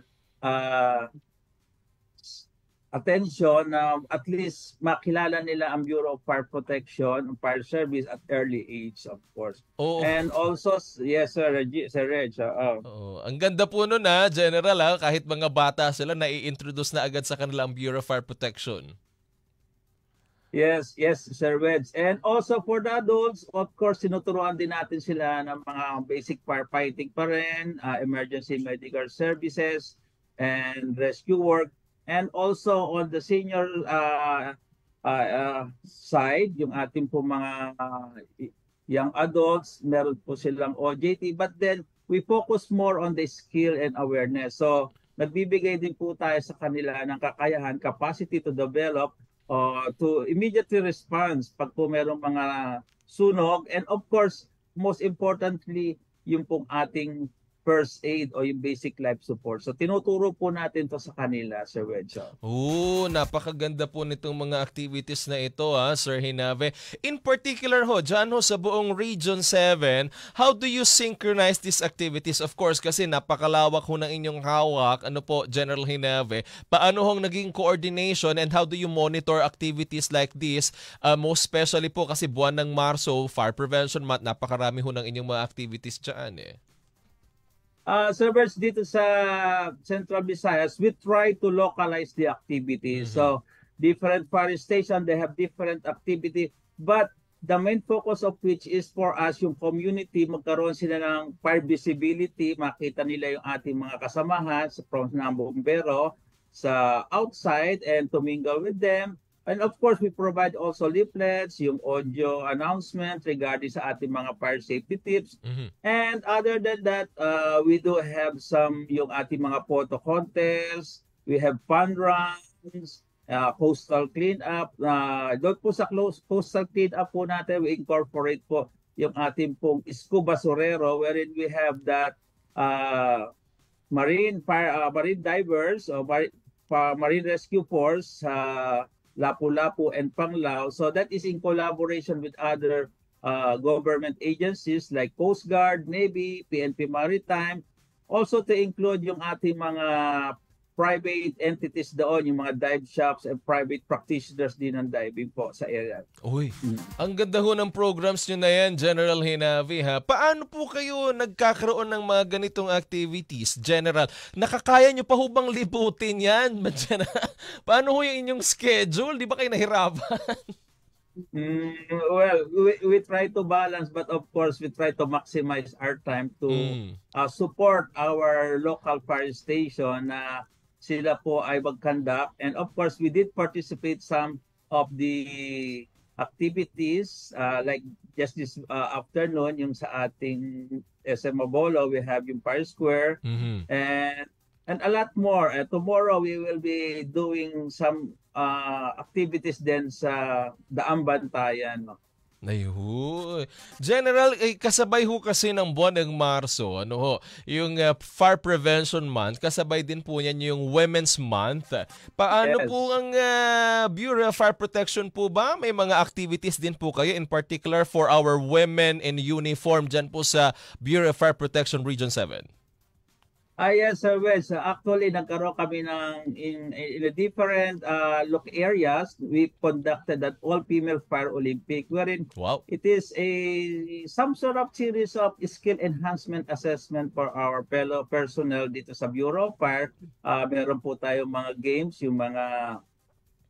attention na at least makilala nila ang Bureau of Fire Protection, ang fire service at early age, of course. And also, yes, Sir Reg. Ang ganda po nun General, kahit mga bata sila, nai-introduce na agad sa kanila ang Bureau of Fire Protection. Yes, Sir Reg. And also for the adults, of course, sinuturuan din natin sila ng mga basic firefighting pa rin, emergency medical services, and rescue work. And also on the senior side, yung ating po mga young adults, meron po silang OJT. But then, we focus more on the skill and awareness. So, nagbibigay din po tayo sa kanila ng kakayahan, capacity to develop, to immediately respond pag po merong mga sunog. And of course, most importantly, yung pong ating first aid o yung basic life support. So tinuturo po natin to sa kanila, Sir Wedge. Napakaganda po nitong mga activities na ito, Sir Henave. In particular dyan sa buong Region 7, how do you synchronize these activities? Of course, kasi napakalawak ng inyong hawak. General Henave, paano naging coordination and how do you monitor activities like this? Most especially po kasi buwan ng Marso, Fire Prevention Month, napakarami ng inyong mga activities dyan Servers dito sa Central Visayas, we try to localize the activities. So different fire station, they have different activity, but the main focus of which is for us, yung community, magkaroon sila ng fire visibility, makita nila yung ating mga kasamahan from ng bumbero sa outside and to mingle with them. And of course, we provide also leaflets, yung audio announcement regarding sa ating mga fire safety tips. And other than that, we do have some yung ating mga photo contests, we have fun runs, coastal cleanup. Doon po sa coastal cleanup po natin, we incorporate po yung ating pong scuba basurero wherein we have that marine divers or marine rescue force, Lapu-Lapu and Panglao. So that is in collaboration with other government agencies like Coast Guard, Navy, PNP Maritime. Also to include yung ating mga private entities doon, yung mga dive shops and private practitioners din ng diving po sa area. Uy, ang ganda ho ng programs nyo na yan, General Hinavi, ha? Paano po kayo nagkakaroon ng mga ganitong activities, General? Nakakaya nyo pa ho bang libutin yan? Paano ho yung inyong schedule? Di ba kayo nahirapan? Well, we try to balance, but of course, we try to maximize our time to support our local fire station na sila po ay mag-conduct. And of course, we did participate some of the activities like just this afternoon, yung sa ating SM Mabolo, we have yung Fire Square and a lot more. Tomorrow, we will be doing some activities din sa Daang Bantayan. Ayun. General, kasabay ho kasi ng buwan ng Marso, yung Fire Prevention Month, kasabay din po yan yung Women's Month. Paano po ang Bureau of Fire Protection po ba? May mga activities din po kayo in particular for our women in uniform dyan po sa Bureau of Fire Protection Region 7? Yes, sir. Well, actually, nagkaroon kami ng in a different areas. We conducted that all-female Fire Olympic, wherein it is some sort of series of skill enhancement assessment for our fellow personnel dito sa Bureau of Fire. Meron po tayong mga games, yung mga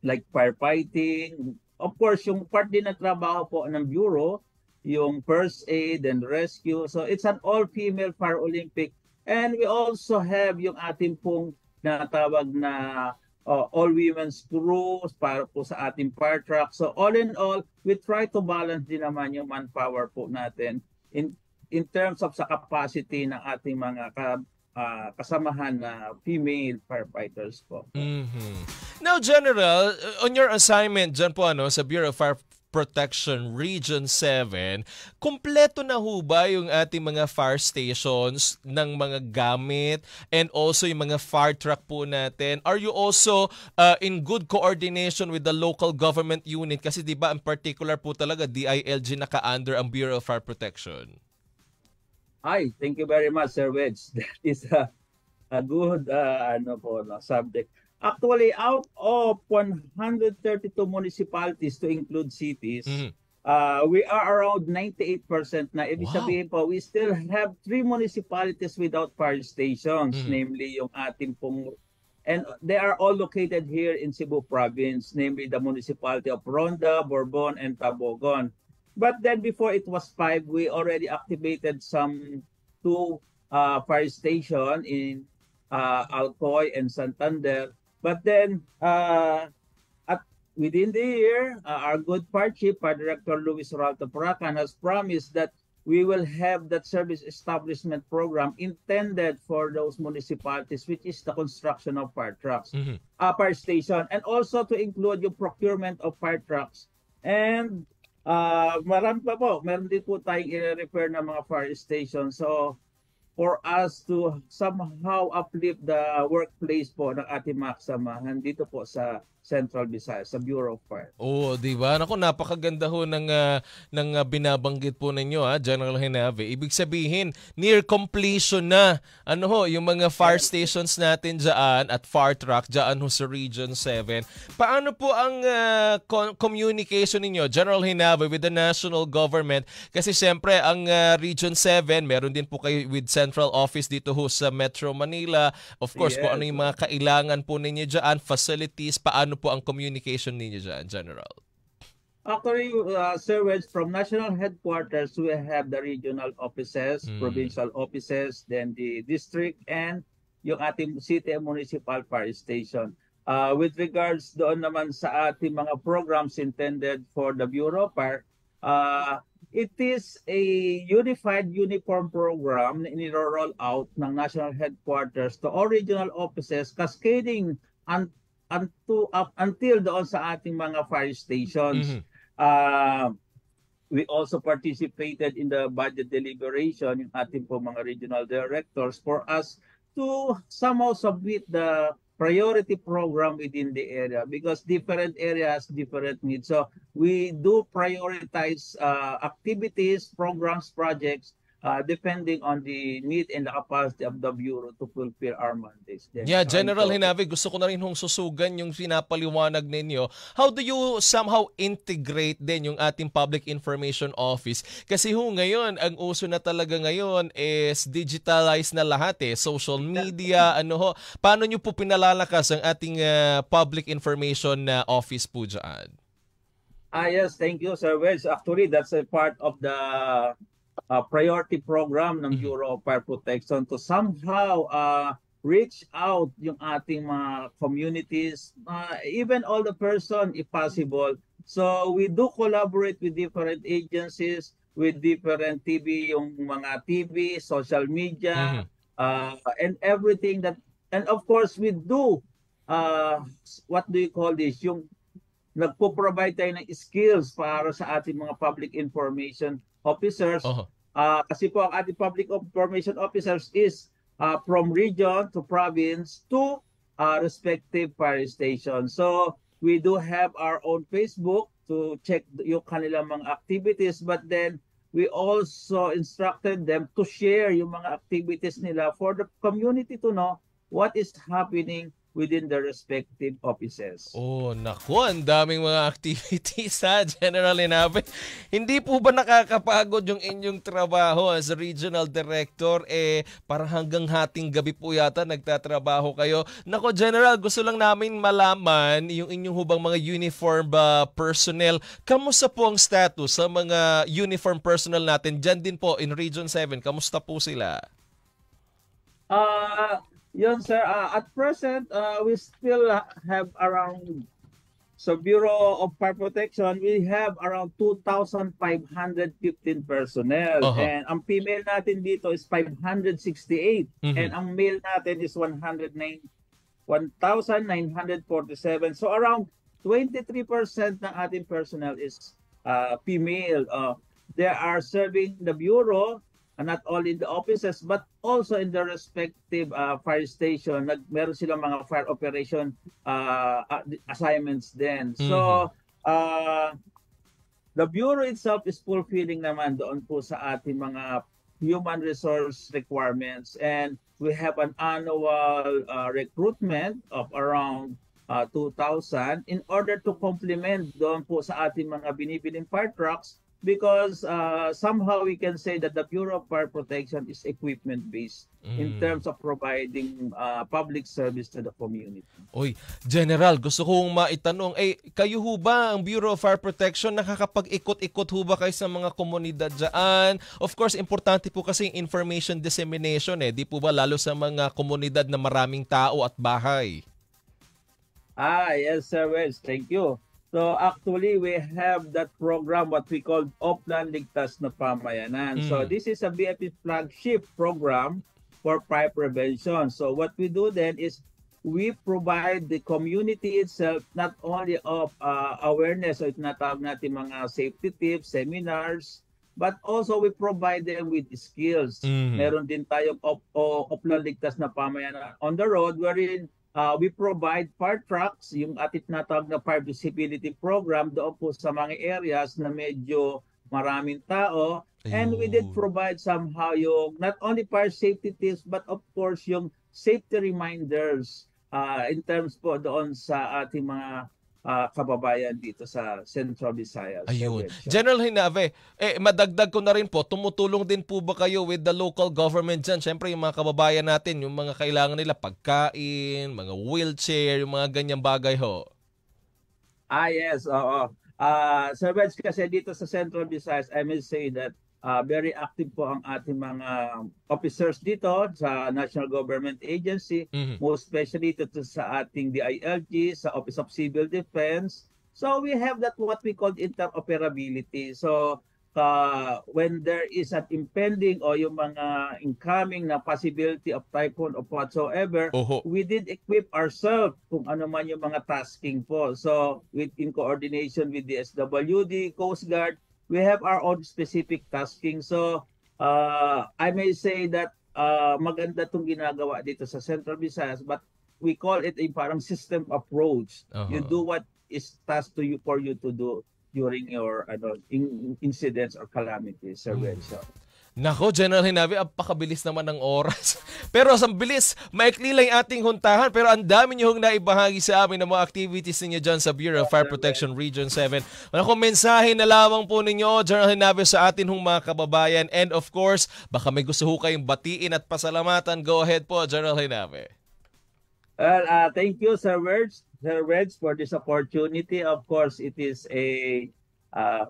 like firefighting. Of course, yung part din na trabaho po ng Bureau, yung first aid and rescue. So it's an all-female Fire Olympic. And we also have yung ating pong natawag na all-women's crews para po sa ating fire truck. So all in all, we try to balance din naman yung manpower po natin in terms of sa capacity ng ating mga kasamahan na female firefighters po. Now, General, on your assignment dyan po sa Bureau of Fire Protection Region 7, kumpleto na ho ba yung ating mga fire stations ng mga gamit and also yung mga fire truck po natin? Are you also in good coordination with the local government unit? Kasi di ba in particular po talaga DILG naka-under ang Bureau of Fire Protection? Hi, thank you very much, Sir Wedge. That is a good subject. Actually, out of 132 municipalities to include cities, we are around 98% na. Ibig sabihin po, we still have 3 municipalities without fire stations, namely yung ating pong, and they are all located here in Cebu Province, namely the municipality of Ronda, Bourbon, and Tabogon. But then before it was 5, we already activated some 2 fire stations in Alcoy and Santander. But then, within the year, our good fire chief, Fire Director Luis Oralto Puracan, has promised that we will have that service establishment program intended for those municipalities, which is the construction of fire trucks, fire station, and also to include yung procurement of fire trucks. And marami pa po, meron din po tayong i-repair na mga fire stations. So, for us to somehow uplift the workplace po ng ating mga kasamahan dito po sa Central Visayas, sa Bureau of Fire. Oo, di ba? Naku, napakaganda ho ng binabanggit po ninyo, General Hinavi. Ibig sabihin, near completion na yung mga fire stations natin dyan at fire truck dyan ho sa Region 7. Paano po ang communication ninyo, General Hinavi, with the national government? Kasi siyempre, ang Region 7, meron din po kayo with central office dito ho sa Metro Manila. Of course, kung ano yung mga kailangan po ninyo dyan, facilities, paano po ang communication ninyo dyan, General? Actually, Sir Wedge, from national headquarters, we have the regional offices, provincial offices, then the district, and yung ating city and municipal fire station. With regards doon naman sa ating mga programs intended for the Bureau of Fire, it is a unified uniform program na iniro-roll out ng national headquarters to all regional offices, cascading until doon sa ating mga fire stations. We also participated in the budget deliberation, yung ating po mga regional directors, for us to somehow submit the priority program within the area, because different areas, different needs. So we do prioritize activities, programs, projects, depending on the need and the capacity of the Bureau to fulfill our mandates. Yeah, General Hinavi, gusto ko na rin hong susugan yung pinapaliwanag ninyo. How do you somehow integrate din yung ating Public Information Office? Kasi ngayon, ang uso na talaga ngayon is digitalized na lahat social media, Paano nyo po pinalalakas ang ating Public Information Office po dyan? Yes, thank you, Sir Wells. Actually, that's a part of the priority program ng Bureau of Fire Protection to somehow reach out yung ating mga communities, even all the person if possible. So we do collaborate with different agencies, with different TV, yung mga TV, social media, and everything that, and of course we do, what do you call this, yung nagpo-provide tayo ng skills para sa ating mga public information officers. Kasi po ang ating public information officers is from region to province to respective fire station. So we do have our own Facebook to check yung kanilang mga activities, but then we also instructed them to share yung mga activities nila for the community to know what is happening within the respective offices. Oh, naku, ang daming mga activities General Hinavi. Hindi po ba nakakapagod yung inyong trabaho as a regional director? Parang hanggang hating gabi po yata nagtatrabaho kayo. Naku, General, gusto lang namin malaman yung inyong hubang mga uniform personnel. Kamusta po ang status sa mga uniform personnel natin? Diyan din po in Region 7, kamusta po sila? Yun, sir. At present, we still have around, sa Bureau of Fire Protection, we have around 2,515 personnel. And ang female natin dito is 568. And ang male natin is 1,947. So around 23% ng ating personnel is female. They are serving the Bureau, not only in the offices but also in the respective fire station. Meron silang mga fire operation assignments din. So the Bureau itself is fulfilling naman doon po sa ating mga human resource requirements, and we have an annual recruitment of around 2,000 in order to complement doon po sa ating mga binibiling fire trucks, because somehow we can say that the Bureau of Fire Protection is equipment-based in terms of providing public service to the community. Oy, General, gusto kong maitanong, kayo ho ba, ang Bureau of Fire Protection, nakakapag-ikot-ikot ho ba kayo sa mga komunidad dyan? Of course, importante po kasi yung information dissemination di po ba, lalo sa mga komunidad na maraming tao at bahay? Yes, sir, Wes. Thank you. So actually, we have that program, what we call Oplan Ligtas na Pamayanan. So this is a BFP flagship program for fire prevention. So what we do then is we provide the community itself not only of awareness, so itinatawag natin mga safety tips, seminars, but also we provide them with skills. Meron din tayong Oplan Ligtas na Pamayanan on the road, wherein we provide fire trucks, yung atit natawag na fire visibility program doon po sa mga areas na medyo maraming tao. And we did provide somehow yung not only fire safety tips but of course yung safety reminders in terms po doon sa ating mga kababayan dito sa Central Visayas. Ayun. General Hinave, madagdag ko na rin po, tumutulong din po ba kayo with the local government dyan? Siyempre yung mga kababayan natin, yung mga kailangan nila, pagkain, mga wheelchair, yung mga ganyang bagay ho. Yes, oo. Sir Wedge, kasi dito sa Central Visayas, I may say that very active po ang ating mga officers dito sa National Government Agency, most especially dito sa ating DILG, sa Office of Civil Defense. So we have that what we call interoperability. So when there is an impending o yung mga incoming na possibility of typhoon of whatsoever, we did equip ourselves kung ano man yung mga tasking po. So in coordination with the SWD, Coast Guard, we have our own specific tasking. So I may say that maganda itong ginagawa dito sa Central Visayas, but we call it a parang system approach. You do what is tasked to you for you to do during your incidents or calamities, Sir Wencio. Nako, General Hinave, apakabilis naman ng oras. Pero sa bilis, maikli lang ating huntahan. Pero ang dami nyo hong naibahagi sa amin ng mga activities ninyo dyan sa Bureau of Fire Protection Region 7. Wala kong mensahe na lamang po ninyo, General Hinave, sa atin hong mga kababayan. And of course, baka may gusto ho kayong batiin at pasalamatan. Go ahead po, General Hinave. Well, thank you, Sir Wedge, for this opportunity. Of course, it is a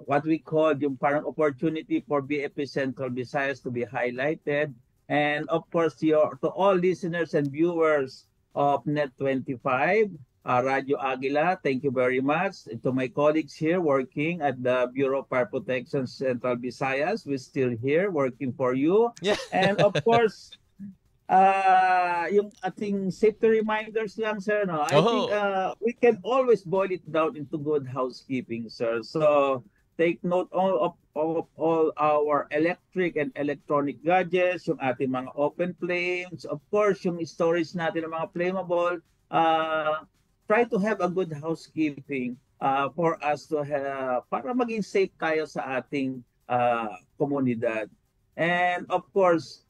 what we call yung parang opportunity for BFP Central Visayas to be highlighted. And of course, to all listeners and viewers of Net25, Radio Aguila, thank you very much. And to my colleagues here working at the Bureau of Fire Protection Central Visayas, we're still here working for you. Yeah. And of course, yung ating safety reminders lang, sir, no? I think we can always boil it down into good housekeeping, sir. So take note of all our electric and electronic gadgets, yung ating mga open flames, of course, yung storage natin ng mga flammable. Try to have a good housekeeping for us to have, para maging safe tayo sa ating komunidad. And of course,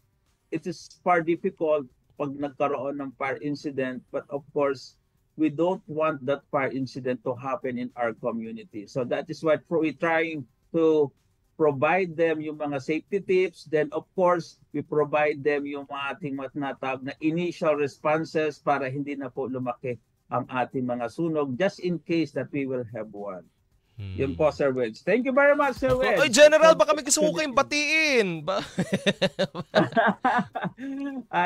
it is far difficult pag nagkaroon ng fire incident, but of course, we don't want that fire incident to happen in our community. So that is what we're trying to provide them yung mga safety tips. Then of course, we provide them yung ating matnatawag na initial responses para hindi na po lumaki ang ating mga sunog, just in case that we will have one. Yun po, Sir Wedge. Thank you very much, Sir Wedge. Oy, General, baka may gusto ko kayong batiin.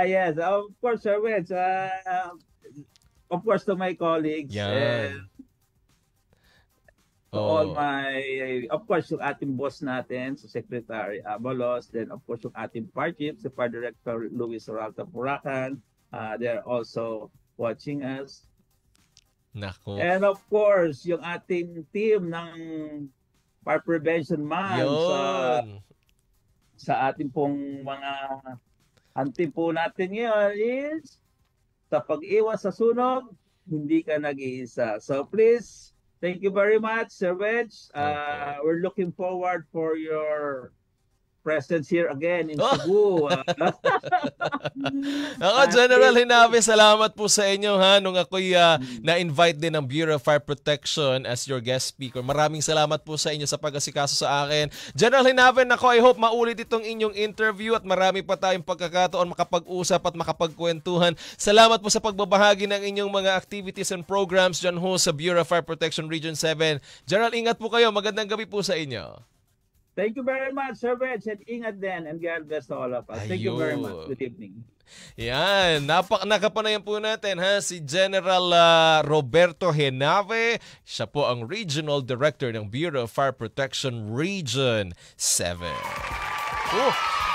Yes, of course, Sir Wedge. Of course, to my colleagues. And to all my, of course, yung ating boss natin, si Secretary Abalos, then of course, yung ating fire chief, si Fire Director Luis Oralta Puracan. They're also watching us. Nako. And of course, yung ating team ng Fire Prevention Month sa ating pong mga antim po natin ngayon is sa pag-iwas sa sunog, hindi ka nag-iisa. So please, thank you very much, Sir Wedge. We're looking forward for your presence here again in Cebu. Ako, General Hinave, salamat po sa inyo nung ako'y na-invite din ng Bureau of Fire Protection as your guest speaker. Maraming salamat po sa inyo sa pag-asikaso sa akin. General Hinave, ako, I hope maulit itong inyong interview at marami pa tayong pagkakataon makapag-usap at makapagkwentuhan. Salamat po sa pagbabahagi ng inyong mga activities and programs dyan ho sa Bureau of Fire Protection Region 7. General, ingat po kayo. Magandang gabi po sa inyo. Thank you very much, Sir Wedge, and ingat din, and God bless to all of us. Thank you very much. Good evening. Yan, nakapanayan po natin si General Roberto Hinave. Siya po ang Regional Director ng Bureau of Fire Protection Region 7.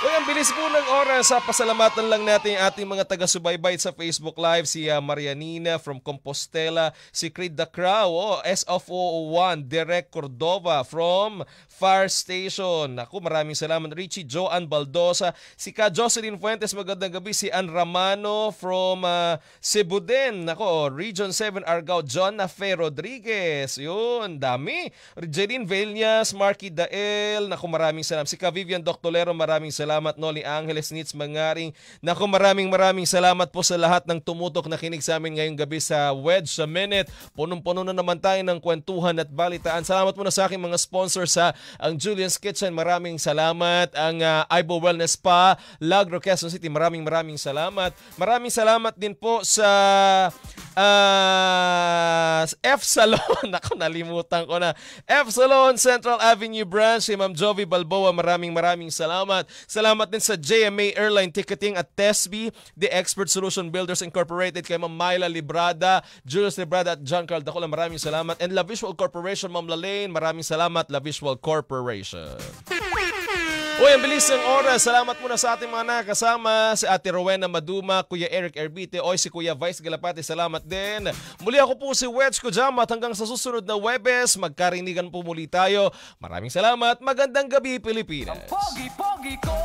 Uy, ang bilis po ng oras. Pasalamatan lang natin yung ating mga taga-subaybay sa Facebook Live. Si Marianina from Compostela, si Creed the Crow, SFO01, Derek Cordova from Fire Station. Naku, maraming salamat. Richie Joan Baldosa, si Ka Jocelyn Fuentes, magandang gabi. Si Ann Ramano from Cebu din. Naku, Region 7 Argao, John Nafe Rodriguez. Yun, dami. Jeline Villas, Marky Dael. Naku, maraming salamat. Si Ka Vivian Doctolero, maraming salamat. salamat Noli Angeles, Nits Mangaring. Naku, maraming salamat po sa lahat ng tumutok na kinig sa amin ngayong gabi sa Wedge sa Minute. Punong-puno na naman tayo ng kwentuhan at balitaan. Salamat muna sa aking mga sponsors ang Julian's Kitchen, maraming salamat. Ang Ibo Wellness Spa, Lagro, Quezon City, maraming salamat. Maraming salamat din po sa F Salon. Ako, nalimutan ko na. F Salon, Central Avenue Branch, si Ma'am Jovi Balboa, maraming salamat. Salamat din sa JMA Airline Ticketing at Tesby, The Expert Solution Builders Incorporated, kay Ma'am Myla Librada, Julius Librada at John Carl Dacola, maraming salamat. And La Visual Corporation, Ma'am Lalaine, maraming salamat, La Visual Corporation. Uy, ang bilis ng oras. Salamat muna sa ating mga nakasama, si Ate Rowena Maduma, Kuya Eric Erbite, si Kuya Vice Galapati, salamat din. Muli ako po si Wedge Kojama at hanggang sa susunod na Webes, magkarinigan po muli tayo. Maraming salamat. Magandang gabi, Pilipinas. Pogi-pogi ko!